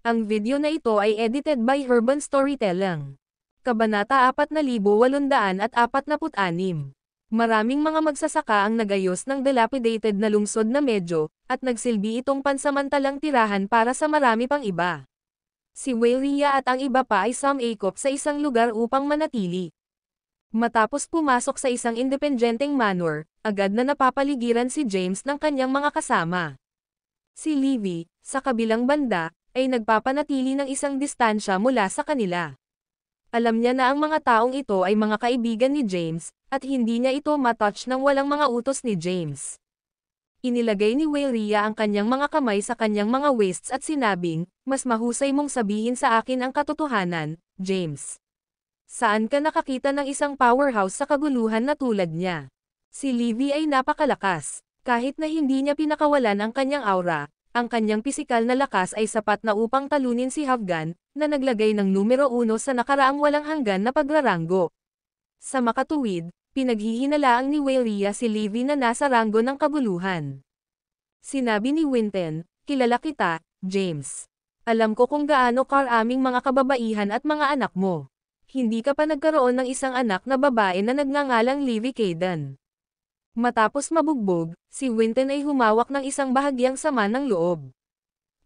Ang video na ito ay edited by Urban Storytelling. Kabanata 4846. Maraming mga magsasaka ang nagayos ng dilapidated na lungsod na medyo, at nagsilbi itong pansamantalang tirahan para sa marami pang iba. Si Weylia at ang iba pa ay sumakop sa isang lugar upang manatili. Matapos pumasok sa isang independenteng manor, agad na napapaligiran si James ng kanyang mga kasama. Si Livy, sa kabilang banda, ay nagpapanatili ng isang distansya mula sa kanila. Alam niya na ang mga taong ito ay mga kaibigan ni James, at hindi niya ito matouch nang walang mga utos ni James. Inilagay ni Weylia ang kanyang mga kamay sa kanyang mga waists at sinabing, "Mas mahusay mong sabihin sa akin ang katotohanan, James. Saan ka nakakita ng isang powerhouse sa kaguluhan na tulad niya?" Si Livy ay napakalakas. Kahit na hindi niya pinakawalan ang kanyang aura, ang kanyang pisikal na lakas ay sapat na upang talunin si Afghan, na naglagay ng numero 1 sa nakaraang walang hanggan na pagraranggo. Sa makatuwid, pinaghihinalaang ni Weylia si Livy na nasa ranggo ng kabuluhan. Sinabi ni Winton, "Kilala kita, James. Alam ko kung gaano karaming mga kababaihan at mga anak mo. Hindi ka pa nagkaroon ng isang anak na babae na nagngangalang Livy Kayden." Matapos mabugbog, si Winton ay humawak ng isang bahagyang sama ng loob.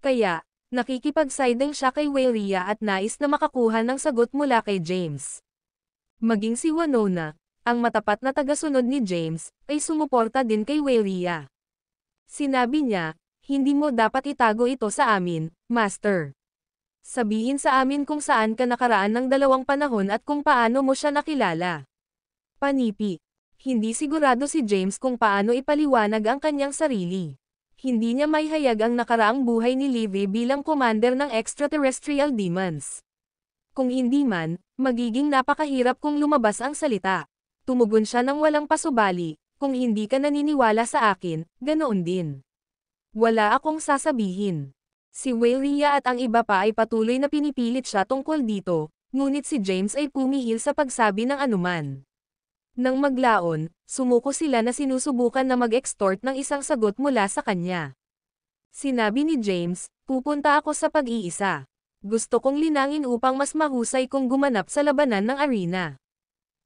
Kaya, nakikipag-siding siya kay Weylia at nais na makakuha ng sagot mula kay James. Maging si Winona, ang matapat na tagasunod ni James, ay sumuporta din kay Weylia. Sinabi niya, "Hindi mo dapat itago ito sa amin, Master. Sabihin sa amin kung saan ka nakaraan ng 2 panahon at kung paano mo siya nakilala." Panipi. Hindi sigurado si James kung paano ipaliwanag ang kanyang sarili. Hindi niya maihayag ang nakaraang buhay ni Livy bilang commander ng extraterrestrial demons. Kung hindi man, magiging napakahirap kung lumabas ang salita. Tumugon siya ng walang pasubali, "Kung hindi ka naniniwala sa akin, ganoon din. Wala akong sasabihin." Si Weylia at ang iba pa ay patuloy na pinipilit siya tungkol dito, ngunit si James ay pumihil sa pagsabi ng anuman. Nang maglaon, sumuko sila na sinusubukan na mag-extort ng isang sagot mula sa kanya. Sinabi ni James, "Pupunta ako sa pag-iisa. Gusto kong linangin upang mas mahusay kong gumanap sa labanan ng arena."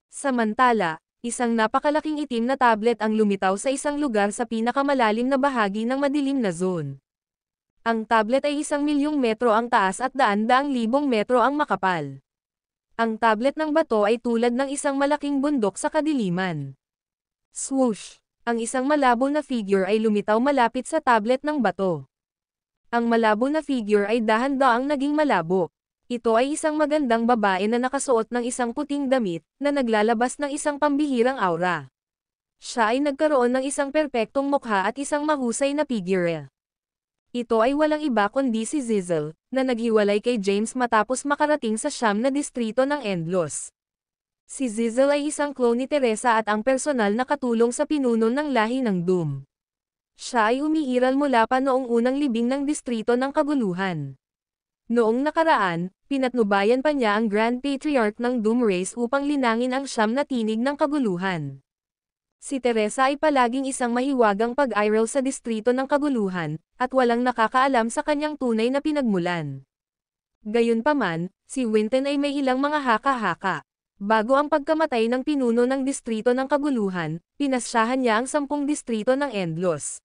Samantala, isang napakalaking itim na tablet ang lumitaw sa isang lugar sa pinakamalalim na bahagi ng madilim na zone. Ang tablet ay 1,000,000 metro ang taas at 100,000 metro ang makapal. Ang tablet ng bato ay tulad ng isang malaking bundok sa kadiliman. Swoosh! Ang isang malabo na figure ay lumitaw malapit sa tablet ng bato. Ang malabo na figure ay dahan-daang naging malabo. Ito ay isang magandang babae na nakasuot ng isang puting damit, na naglalabas ng isang pambihirang aura. Siya ay nagkaroon ng isang perpektong mukha at isang mahusay na figure. Ito ay walang iba kundi si Zizzle, na naghiwalay kay James matapos makarating sa siyam na distrito ng Endlos. Si Zizzle ay isang clone ni Teresa at ang personal na katulong sa pinuno ng lahi ng Doom. Siya ay umiiral mula pa noong unang libing ng distrito ng kaguluhan. Noong nakaraan, pinatnubayan pa niya ang Grand Patriarch ng Doom Race upang linangin ang siyam na tinig ng kaguluhan. Si Teresa ay palaging isang mahiwagang pag-iral sa distrito ng kaguluhan, at walang nakakaalam sa kanyang tunay na pinagmulan. Gayunpaman, si Winton ay may ilang mga haka-haka. Bago ang pagkamatay ng pinuno ng distrito ng kaguluhan, pinasyahan niya ang 10 distrito ng Endlos.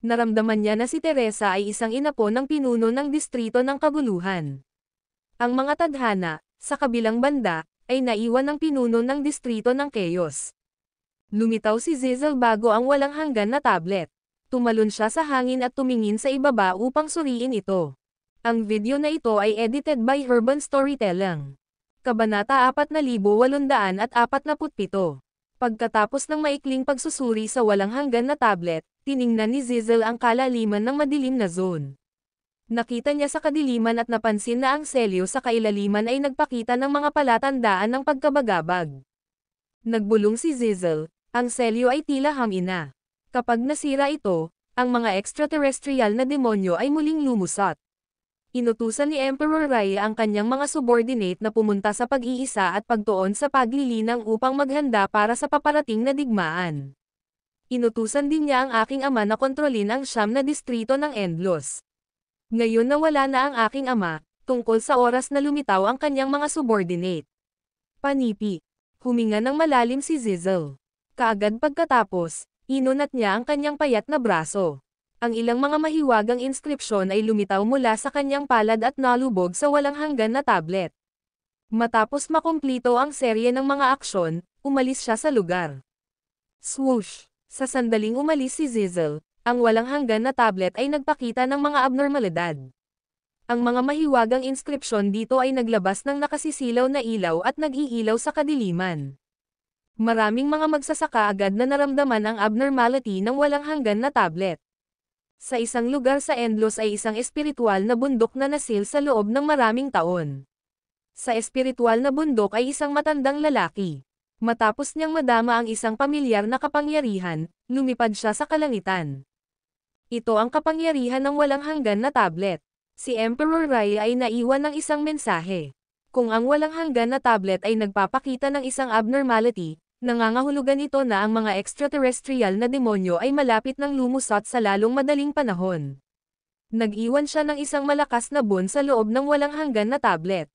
Naramdaman niya na si Teresa ay isang inapo ng pinuno ng distrito ng kaguluhan. Ang mga tadhana, sa kabilang banda, ay naiwan ng pinuno ng distrito ng Chaos. Lumitaw si Zizzle bago ang walang hanggan na tablet. Tumalon siya sa hangin at tumingin sa ibaba upang suriin ito. Ang video na ito ay edited by Urban Storytelling. Kabanata 4,847. Pagkatapos ng maikling pagsusuri sa walang hanggan na tablet, tiningnan ni Zizzle ang kalaliman ng madilim na zone. Nakita niya sa kadiliman at napansin na ang selyo sa kailaliman ay nagpakita ng mga palatandaan ng pagkabagabag. Nagbulong si Zizzle. Ang selyo ay tila hamina. Kapag nasira ito, ang mga extraterrestrial na demonyo ay muling lumusot. Inutusan ni Emperor Raya ang kanyang mga subordinate na pumunta sa pag-iisa at pagtuon sa paglilinang upang maghanda para sa paparating na digmaan. Inutusan din niya ang aking ama na kontrolin ang siyam na distrito ng Endlos. Ngayon na wala na ang aking ama, tungkol sa oras na lumitaw ang kanyang mga subordinate. Panipi. Huminga ng malalim si Zizzle. Kaagad pagkatapos, inunat niya ang kanyang payat na braso. Ang ilang mga mahiwagang inskripsyon ay lumitaw mula sa kanyang palad at nalubog sa walang hanggan na tablet. Matapos makumplito ang serye ng mga aksyon, umalis siya sa lugar. Swoosh! Sa sandaling umalis si Zizzle, ang walang hanggan na tablet ay nagpakita ng mga abnormalidad. Ang mga mahiwagang inskripsyon dito ay naglabas ng nakasisilaw na ilaw at nag-iilaw sa kadiliman. Maraming mga magsasaka agad na naramdaman ang abnormality ng walang hanggan na tablet. Sa isang lugar sa Endlos ay isang espiritual na bundok na nasil sa loob ng maraming taon. Sa espiritual na bundok ay isang matandang lalaki. Matapos niyang madama ang isang pamilyar na kapangyarihan, lumipad siya sa kalangitan. Ito ang kapangyarihan ng walang hanggan na tablet. Si Emperor Raya ay naiwan ng isang mensahe. Kung ang walang hanggan na tablet ay nagpapakita ng isang abnormality, nangangahulugan ito na ang mga extraterrestrial na demonyo ay malapit ng lumusot sa lalong madaling panahon. Nag-iwan siya ng isang malakas na bun sa loob ng walang hanggan na tablet.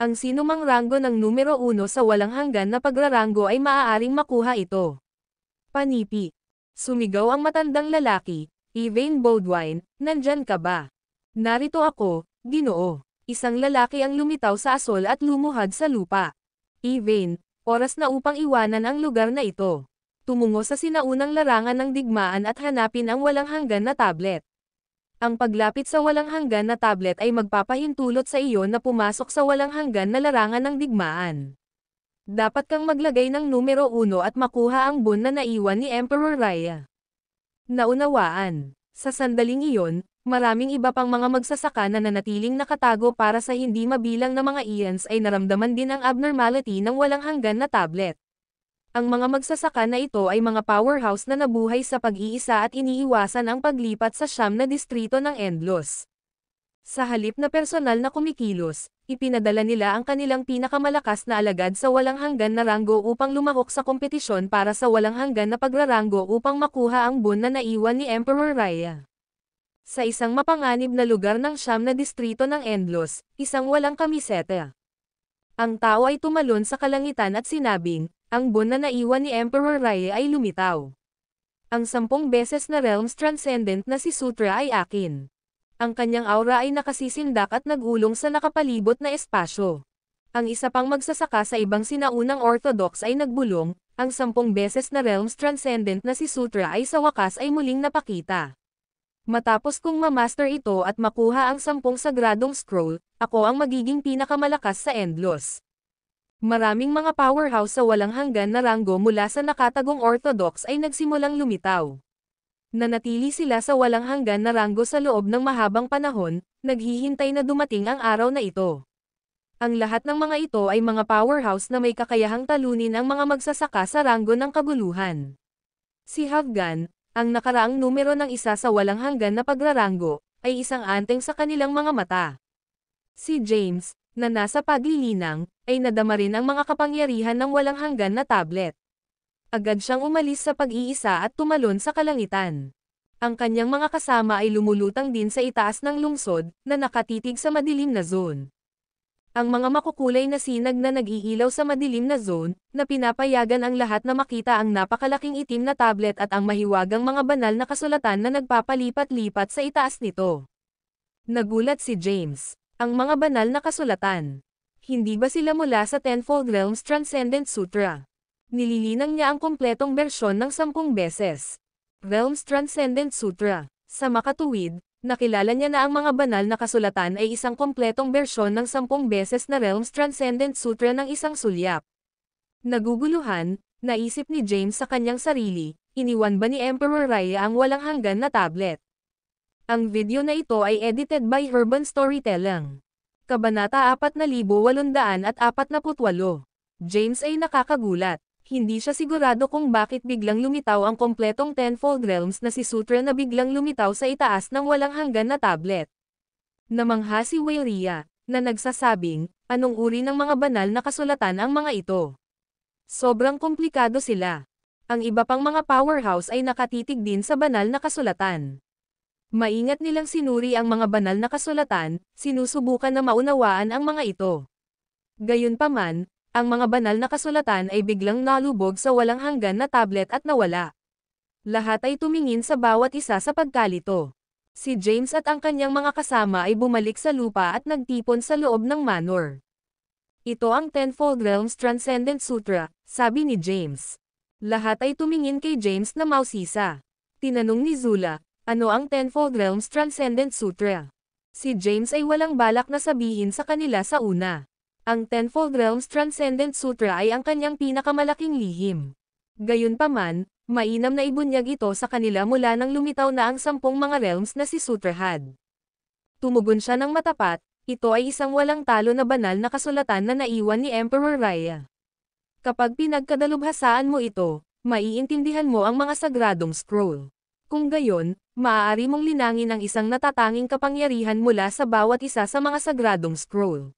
Ang sinumang ranggo ng numero 1 sa walang hanggan na pagraranggo ay maaaring makuha ito. Panipi. Sumigaw ang matandang lalaki, Evain Bodwine, nandyan ka ba? Narito ako, Ginoo. Isang lalaki ang lumitaw sa asol at lumuhad sa lupa. Evain, oras na upang iwanan ang lugar na ito. Tumungo sa sinaunang larangan ng digmaan at hanapin ang walang hanggan na tablet. Ang paglapit sa walang hanggan na tablet ay magpapahintulot sa iyo na pumasok sa walang hanggan na larangan ng digmaan. Dapat kang maglagay ng numero 1 at makuha ang bun na naiwan ni Emperor Raya. Naunawaan. Sa sandaling iyon, maraming iba pang mga magsasaka na nanatiling nakatago para sa hindi mabilang na mga ians ay naramdaman din ang abnormality ng walang hanggan na tablet. Ang mga magsasaka na ito ay mga powerhouse na nabuhay sa pag-iisa at iniiwasan ang paglipat sa siyam na distrito ng Endlos. Sa halip na personal na kumikilos, ipinadala nila ang kanilang pinakamalakas na alagad sa walang hanggan na ranggo upang lumahok sa kompetisyon para sa walang hanggan na pagraranggo upang makuha ang bun na naiwan ni Emperor Raya. Sa isang mapanganib na lugar ng siyam na distrito ng Endlos, isang walang kamiseta. Ang tao ay tumalon sa kalangitan at sinabing, ang bun na naiwan ni Emperor Raya ay lumitaw. Ang 10 beses na realms transcendent na si Sutra ay akin. Ang kanyang aura ay nakasisindak at nagulong sa nakapalibot na espasyo. Ang isa pang magsasaka sa ibang sinaunang orthodox ay nagbulong, ang 10 beses na realms transcendent na si Sutra ay sa wakas ay muling napakita. Matapos kong ma-master ito at makuha ang 10 sagradong scroll, ako ang magiging pinakamalakas sa Endlos. Maraming mga powerhouse sa walang hanggan na ranggo mula sa nakatagong orthodox ay nagsimulang lumitaw. Nanatili sila sa walang hanggan na ranggo sa loob ng mahabang panahon, naghihintay na dumating ang araw na ito. Ang lahat ng mga ito ay mga powerhouse na may kakayahang talunin ang mga magsasaka sa ranggo ng kaguluhan. Si Havgan, ang nakaraang numero ng isa sa walang hanggan na pagraranggo, ay isang anteng sa kanilang mga mata. Si James, na nasa paglilinang, ay nadama rin ang mga kapangyarihan ng walang hanggan na tablet. Agad siyang umalis sa pag-iisa at tumalon sa kalangitan. Ang kanyang mga kasama ay lumulutang din sa itaas ng lungsod, na nakatitig sa madilim na zone. Ang mga makukulay na sinag na nag-iilaw sa madilim na zone, na pinapayagan ang lahat na makita ang napakalaking itim na tablet at ang mahiwagang mga banal na kasulatan na nagpapalipat-lipat sa itaas nito. Nagulat si James. Ang mga banal na kasulatan. Hindi ba sila mula sa Tenfold Realms Transcendent Sutra? Nililinang niya ang kumpletong bersyon ng 10 beses. Realms Transcendent Sutra. Sa makatuwid, nakilala niya na ang mga banal na kasulatan ay isang kumpletong bersyon ng 10 beses na Realms Transcendent Sutra ng isang sulyap. Naguguluhan, naisip ni James sa kanyang sarili, iniwan ba ni Emperor Raya ang walang hanggan na tablet? Ang video na ito ay edited by Herban Storytelling. Kabanata 4848. James ay nakakagulat. Hindi siya sigurado kung bakit biglang lumitaw ang kompletong Tenfold Realms na si Sutra na biglang lumitaw sa itaas ng walang hanggan na tablet. Namangha si Weyria, na nagsasabing, anong uri ng mga banal na kasulatan ang mga ito? Sobrang komplikado sila. Ang iba pang mga powerhouse ay nakatitig din sa banal na kasulatan. Maingat nilang sinuri ang mga banal na kasulatan, sinusubukan na maunawaan ang mga ito. Gayunpaman, Ang mga banal na kasulatan ay biglang nalubog sa walang hanggan na tablet at nawala. Lahat ay tumingin sa bawat isa sa pagkalito. Si James at ang kanyang mga kasama ay bumalik sa lupa at nagtipon sa loob ng manor. Ito ang Tenfold Realms Transcendent Sutra, sabi ni James. Lahat ay tumingin kay James na mausisa. Tinanong ni Zula, ano ang Tenfold Realms Transcendent Sutra? Si James ay walang balak na sabihin sa kanila sa una. Ang Tenfold Realms Transcendent Sutra ay ang kanyang pinakamalaking lihim. Gayunpaman, mainam na ibunyag ito sa kanila mula nang lumitaw na ang 10 mga realms na si Sutrahad. Tumugon siya ng matapat, ito ay isang walang talo na banal na kasulatan na naiwan ni Emperor Raya. Kapag pinagkadalubhasaan mo ito, maiintindihan mo ang mga sagradong scroll. Kung gayon, maaari mong linangin ang isang natatanging kapangyarihan mula sa bawat isa sa mga sagradong scroll.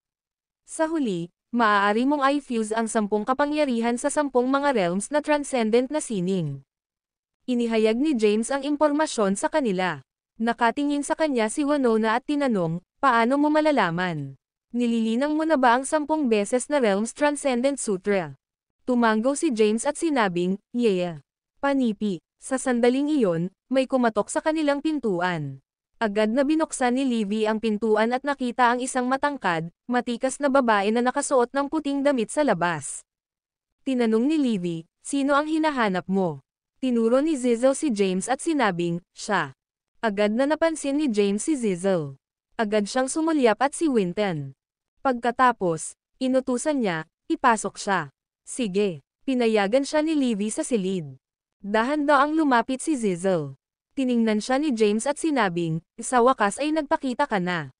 Sa huli, maaari mong i-fuse ang 10 kapangyarihan sa 10 mga realms na transcendent na sining. Inihayag ni James ang impormasyon sa kanila. Nakatingin sa kanya si Winona at tinanong, paano mo malalaman? Nililinang mo na ba ang 10 beses na Realms Transcendent Sutra? Tumanggaw si James at sinabing, yeah. Panipi, sa sandaling iyon, may kumatok sa kanilang pintuan. Agad na binuksan ni Livy ang pintuan at nakita ang isang matangkad, matikas na babae na nakasuot ng puting damit sa labas. Tinanong ni Livy, sino ang hinahanap mo? Tinuro ni Zizzle si James at sinabing, siya. Agad na napansin ni James si Zizzle. Agad siyang sumulyap at si Winton. Pagkatapos, inutusan niya, ipasok siya. Sige, pinayagan siya ni Livy sa silid. Dahan-daang lumapit si Zizzle. Tiningnan siya ni James at sinabing, sa wakas ay nagpakita ka na.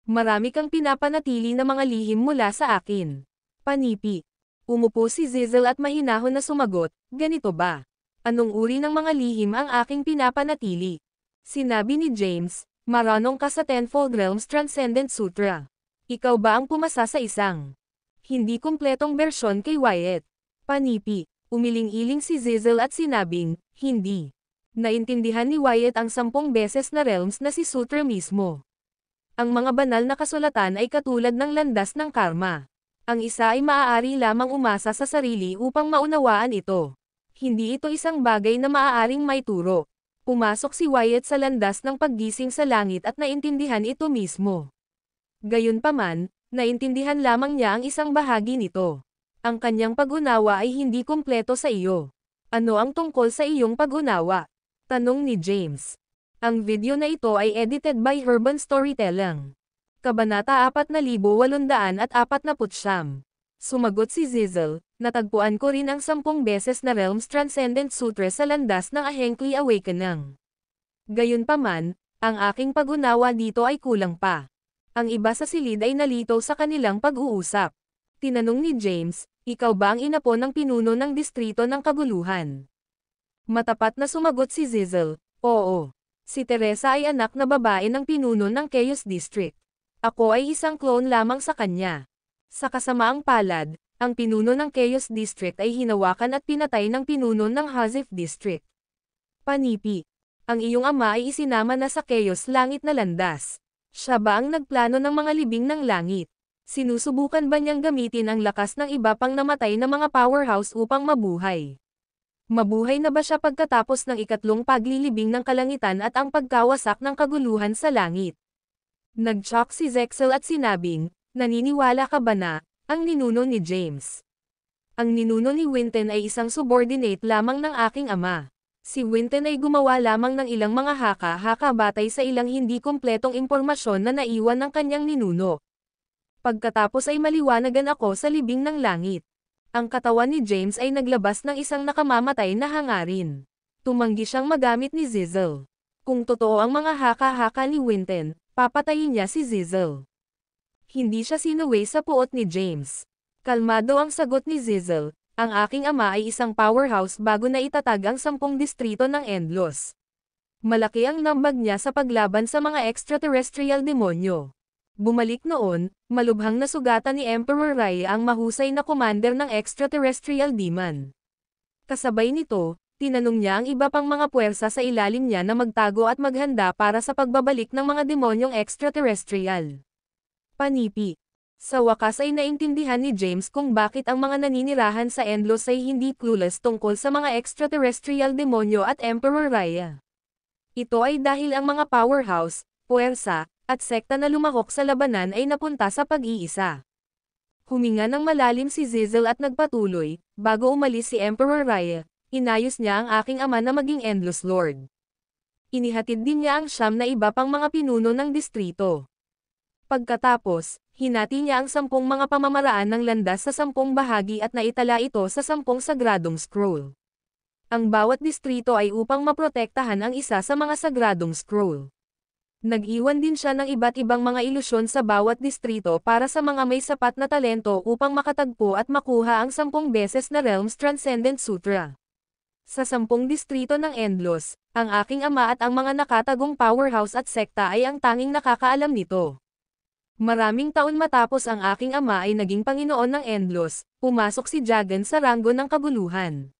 Marami kang pinapanatili na mga lihim mula sa akin. Panipi. Umupo si Zizzle at mahinahon na sumagot, ganito ba? Anong uri ng mga lihim ang aking pinapanatili? Sinabi ni James, maranong ka sa Tenfold Realms Transcendent Sutra. Ikaw ba ang pumasa sa isang hindi kumpletong bersyon kay Wyatt? Panipi. Umiling-iling si Zizzle at sinabing, hindi. Naintindihan ni Wyatt ang 10 beses na realms na si Sutra mismo. Ang mga banal na kasulatan ay katulad ng landas ng karma. Ang isa ay maaari lamang umasa sa sarili upang maunawaan ito. Hindi ito isang bagay na maaaring maituro. Pumasok si Wyatt sa landas ng paggising sa langit at naintindihan ito mismo. Gayunpaman, naintindihan lamang niya ang isang bahagi nito. Ang kanyang pag-unawa ay hindi kumpleto sa iyo. Ano ang tungkol sa iyong pag-unawa? Tanong ni James. Ang video na ito ay edited by Urban Storytelling. Kabanata 4849. Sumagot si Zizzle, natagpuan ko rin ang 10 beses na Realms Transcendent Sutra sa landas ng Ahenkli Awakening. Gayunpaman, ang aking pag-unawa dito ay kulang pa. Ang iba sa silid ay nalito sa kanilang pag-uusap. Tinanong ni James, ikaw ba ang inapo ng pinuno ng distrito ng kaguluhan? Matapat na sumagot si Zizzle, oo. Si Teresa ay anak na babae ng pinuno ng Chaos District. Ako ay isang clone lamang sa kanya. Sa kasamaang palad, ang pinuno ng Chaos District ay hinawakan at pinatay ng pinuno ng Hazif District. Panipi. Ang iyong ama ay isinama na sa Chaos Langit na landas. Siya ba ang nagplano ng mga libing ng langit? Sinusubukan ba niyang gamitin ang lakas ng iba pang namatay na mga powerhouse upang mabuhay? Mabuhay na ba siya pagkatapos ng ikatlong paglilibing ng kalangitan at ang pagkawasak ng kaguluhan sa langit? Nag-shock si Zexel at sinabing, naniniwala ka ba na, ang ninuno ni James? Ang ninuno ni Winton ay isang subordinate lamang ng aking ama. Si Winton ay gumawa lamang ng ilang mga haka-haka batay sa ilang hindi kumpletong impormasyon na naiwan ng kanyang ninuno. Pagkatapos ay maliwanagan ako sa libing ng langit. Ang katawan ni James ay naglabas ng isang nakamamatay na hangarin. Tumanggi siyang magamit ni Zizzle. Kung totoo ang mga haka-haka ni Winton, papatayin niya si Zizzle. Hindi siya sinuway sa puot ni James. Kalmado ang sagot ni Zizzle, ang aking ama ay isang powerhouse bago na itatag ang 10 distrito ng Endlos. Malaki ang nambag niya sa paglaban sa mga extraterrestrial demonyo. Bumalik noon, malubhang nasugatan ni Emperor Rai ang mahusay na commander ng extraterrestrial demon. Kasabay nito, tinanong niya ang iba pang mga puwersa sa ilalim niya na magtago at maghanda para sa pagbabalik ng mga demonyong extraterrestrial. Panipi. Sa wakas ay naintindihan ni James kung bakit ang mga naninirahan sa Endlos ay hindi clueless tungkol sa mga extraterrestrial demonyo at Emperor Raya. Ito ay dahil ang mga powerhouse, puwersa, at sekta na lumahok sa labanan ay napunta sa pag-iisa. Huminga ng malalim si Zizel at nagpatuloy, bago umalis si Emperor Raya, inayos niya ang aking ama na maging Endless Lord. Inihatid din niya ang siyam na iba pang mga pinuno ng distrito. Pagkatapos, hinati niya ang 10 mga pamamaraan ng landas sa 10 bahagi at naitala ito sa 10 sagradong scroll. Ang bawat distrito ay upang maprotektahan ang isa sa mga sagradong scroll. Nag-iwan din siya ng iba't ibang mga ilusyon sa bawat distrito para sa mga may sapat na talento upang makatagpo at makuha ang 10 beses na Realms Transcendent Sutra. Sa 10 distrito ng Endlos, ang aking ama at ang mga nakatagong powerhouse at sekta ay ang tanging nakakaalam nito. Maraming taon matapos ang aking ama ay naging Panginoon ng Endlos, pumasok si Jagan sa ranggo ng kaguluhan.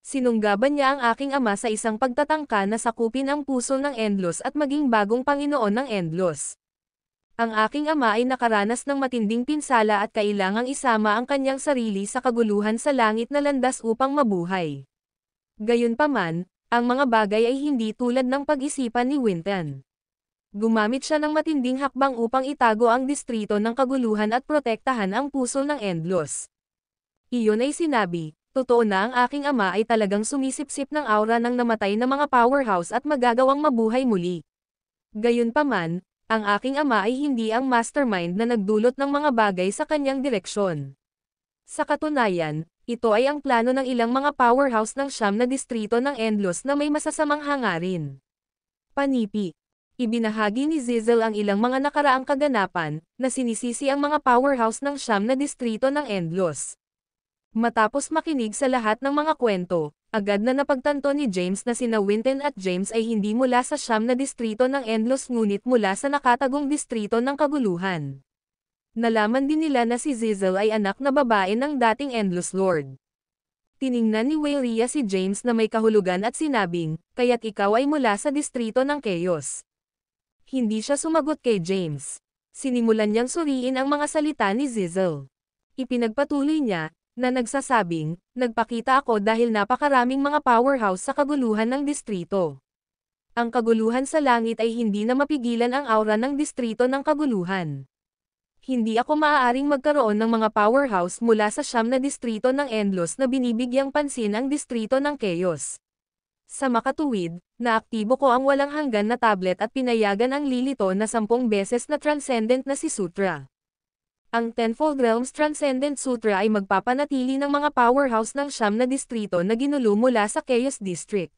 Sinunggaban niya ang aking ama sa isang pagtatangka na sakupin ang puso ng Endlos at maging bagong Panginoon ng Endlos. Ang aking ama ay nakaranas ng matinding pinsala at kailangang isama ang kanyang sarili sa kaguluhan sa langit na landas upang mabuhay. Gayunpaman, ang mga bagay ay hindi tulad ng pag-isipan ni Winton. Gumamit siya ng matinding hakbang upang itago ang distrito ng kaguluhan at protektahan ang puso ng Endlos. Iyon ay sinabi, totoo na ang aking ama ay talagang sumisipsip ng aura ng namatay na mga powerhouse at magagawang mabuhay muli. Gayunpaman, ang aking ama ay hindi ang mastermind na nagdulot ng mga bagay sa kanyang direksyon. Sa katunayan, ito ay ang plano ng ilang mga powerhouse ng siyam na distrito ng Endlos na may masasamang hangarin. Panipi. Ibinahagi ni Zizel ang ilang mga nakaraang kaganapan, na sinisisi ang mga powerhouse ng siyam na distrito ng Endlos. Matapos makinig sa lahat ng mga kwento, agad na napagtanto ni James na sina Winton at James ay hindi mula sa siyam na distrito ng Endlos ngunit mula sa nakatagong distrito ng kaguluhan. Nalaman din nila na si Zizel ay anak na babae ng dating Endless Lord. Tiningnan ni Wayria si James na may kahulugan at sinabing, kaya't ikaw ay mula sa distrito ng Chaos. Hindi siya sumagot kay James. Sinimulan niyang suriin ang mga salita ni Zizel. Ipinagpatuloy niya, na nagsasabing, nagpakita ako dahil napakaraming mga powerhouse sa kaguluhan ng distrito. Ang kaguluhan sa langit ay hindi na mapigilan ang aura ng distrito ng kaguluhan. Hindi ako maaaring magkaroon ng mga powerhouse mula sa siyam na distrito ng Endlos na binibigyang pansin ang distrito ng Chaos. Sa makatuwid, naaktibo ko ang walang hanggan na tablet at pinayagan ang lilito na 10 beses na transcendent na si Sutra. Ang Tenfold Realms Transcendent Sutra ay magpapanatili ng mga powerhouse ng siyam na distrito na ginulo mula sa Chaos District.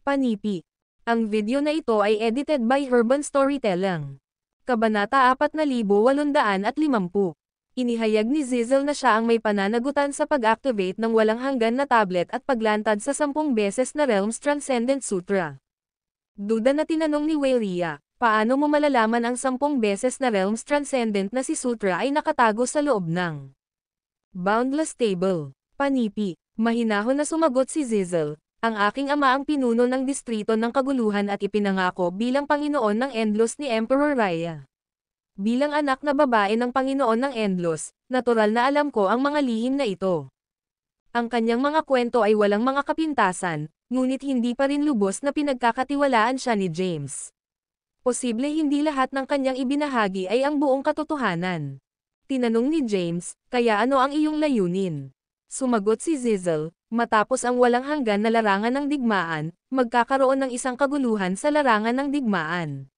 Panipi. Ang video na ito ay edited by Urban Storytelling. Kabanata 4850. Inihayag ni Zizel na siya ang may pananagutan sa pag-activate ng walang hanggan na tablet at paglantad sa 10 beses na Realms Transcendent Sutra. Duda na tinanong ni Wayria, paano mo malalaman ang 10 beses na Realms Transcendent na si Sutra ay nakatago sa loob ng Boundless Table? Panipi. Mahinahon na sumagot si Zizel, ang aking ama ang pinuno ng distrito ng kaguluhan at ipinangako bilang Panginoon ng Endlos ni Emperor Raya. Bilang anak na babae ng Panginoon ng Endlos, natural na alam ko ang mga lihim na ito. Ang kanyang mga kwento ay walang mga kapintasan, ngunit hindi pa rin lubos na pinagkakatiwalaan siya ni James. Posible hindi lahat ng kanyang ibinahagi ay ang buong katotohanan. Tinanong ni James, kaya ano ang iyong layunin? Sumagot si Zizel, matapos ang walang hanggan na larangan ng digmaan, magkakaroon ng isang kaguluhan sa larangan ng digmaan.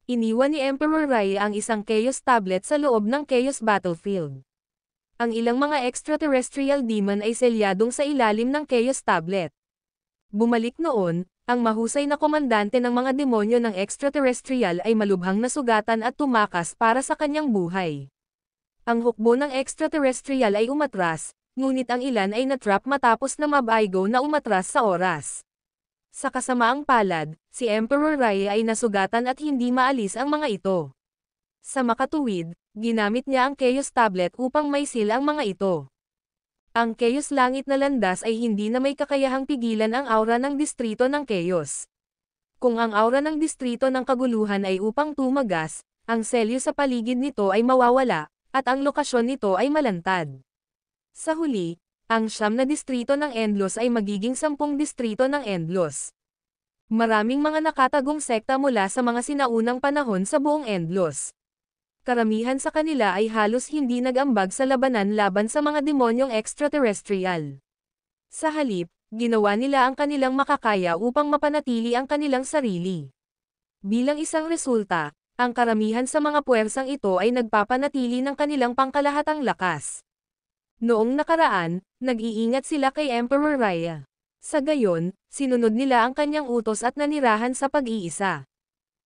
Iniwan ni Emperor Raya ang isang Chaos Tablet sa loob ng Chaos Battlefield. Ang ilang mga extraterrestrial demon ay selyadong sa ilalim ng Chaos Tablet. Bumalik noon, ang mahusay na komandante ng mga demonyo ng extraterrestrial ay malubhang nasugatan at tumakas para sa kanyang buhay. Ang hukbo ng extraterrestrial ay umatras, ngunit ang ilan ay natrap matapos na mabaygo na umatras sa oras. Sa kasamaang palad, si Emperor Raya ay nasugatan at hindi maalis ang mga ito. Sa makatuwid, ginamit niya ang Chaos Tablet upang maisil ang mga ito. Ang Chaos Langit na landas ay hindi na may kakayahang pigilan ang aura ng distrito ng Chaos. Kung ang aura ng distrito ng kaguluhan ay upang tumagas, ang selyo sa paligid nito ay mawawala, at ang lokasyon nito ay malantad. Sa huli, ang 9 na distrito ng Endlos ay magiging 10 distrito ng Endlos. Maraming mga nakatagong sekta mula sa mga sinaunang panahon sa buong Endlos. Karamihan sa kanila ay halos hindi nag-ambag sa labanan laban sa mga demonyong extraterrestrial. Sa halip, ginawa nila ang kanilang makakaya upang mapanatili ang kanilang sarili. Bilang isang resulta, ang karamihan sa mga puwersang ito ay nagpapanatili ng kanilang pangkalahatang lakas. Noong nakaraan, nag-iingat sila kay Emperor Raya. Sa gayon, sinunod nila ang kanyang utos at nanirahan sa pag-iisa.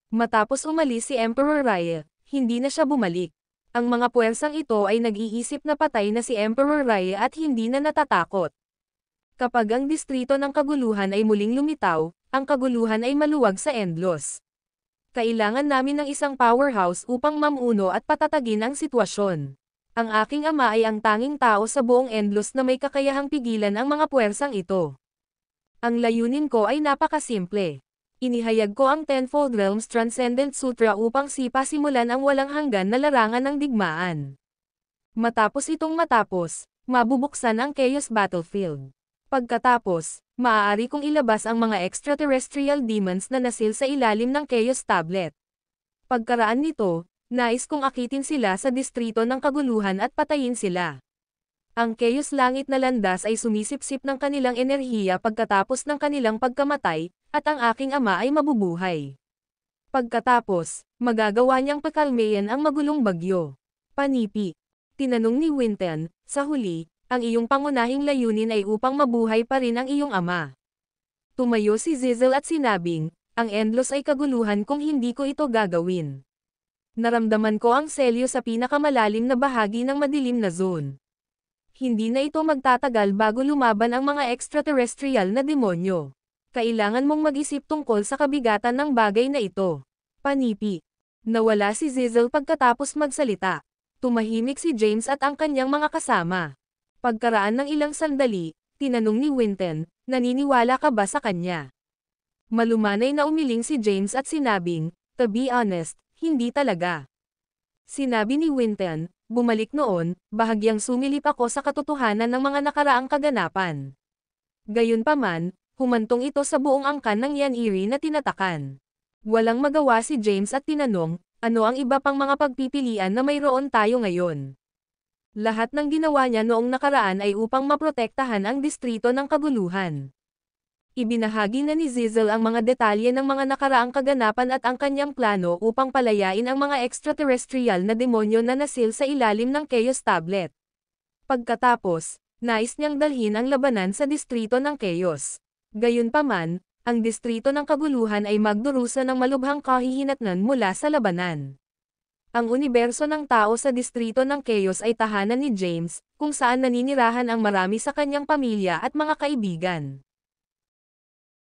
Matapos umalis si Emperor Raya, hindi na siya bumalik. Ang mga puwersang ito ay nag-iisip na patay na si Emperor Raya at hindi na natatakot. Kapag ang distrito ng kaguluhan ay muling lumitaw, ang kaguluhan ay maluwag sa Endlos. Kailangan namin ng isang powerhouse upang mamuno at patatagin ang sitwasyon. Ang aking ama ay ang tanging tao sa buong Endlos na may kakayahang pigilan ang mga puwersang ito. Ang layunin ko ay napakasimple. Inihayag ko ang Tenfold Realms Transcendent Sutra upang simulan ang walang hanggan na larangan ng digmaan. Matapos itong matapos, mabubuksan ang Chaos Battlefield. Pagkatapos, maaari kong ilabas ang mga extraterrestrial demons na nasil sa ilalim ng Chaos Tablet. Pagkaraan nito, nais kong akitin sila sa distrito ng kaguluhan at patayin sila. Ang Chaos Langit na landas ay sumisipsip ng kanilang enerhiya pagkatapos ng kanilang pagkamatay, at ang aking ama ay mabubuhay. Pagkatapos, magagawa niyang pakalmayan ang magulong bagyo. Panipi. Tinanong ni Winton, sa huli, ang iyong pangunahing layunin ay upang mabuhay pa rin ang iyong ama. Tumayo si Zizel at sinabing, ang Endlos ay kaguluhan kung hindi ko ito gagawin. Naramdaman ko ang selyo sa pinakamalalim na bahagi ng madilim na zone. Hindi na ito magtatagal bago lumaban ang mga extraterrestrial na demonyo. Kailangan mong mag-isip tungkol sa kabigatan ng bagay na ito. Panipi. Nawala si Zizel pagkatapos magsalita. Tumahimik si James at ang kanyang mga kasama. Pagkaraan ng ilang sandali, tinanong ni Winton, naniniwala ka ba sa kanya? Malumanay na umiling si James at sinabing, to be honest, hindi talaga. Sinabi ni Winton, bumalik noon, bahagyang sumilip ako sa katotohanan ng mga nakaraang kaganapan. Gayunpaman, humantong ito sa buong angkan ng Yaniri na tinatakan. Walang magawa si James at tinanong, ano ang iba pang mga pagpipilian na mayroon tayo ngayon? Lahat ng ginawa niya noong nakaraan ay upang maprotektahan ang distrito ng kaguluhan. Ibinahagi na ni Zizel ang mga detalye ng mga nakaraang kaganapan at ang kanyang plano upang palayain ang mga extraterrestrial na demonyo na nasil sa ilalim ng Chaos Tablet. Pagkatapos, nais niyang dalhin ang labanan sa distrito ng Chaos. Gayunpaman, ang distrito ng kaguluhan ay magdurusa ng malubhang kahihinatnan mula sa labanan. Ang universo ng tao sa distrito ng Chaos ay tahanan ni James, kung saan naninirahan ang marami sa kanyang pamilya at mga kaibigan.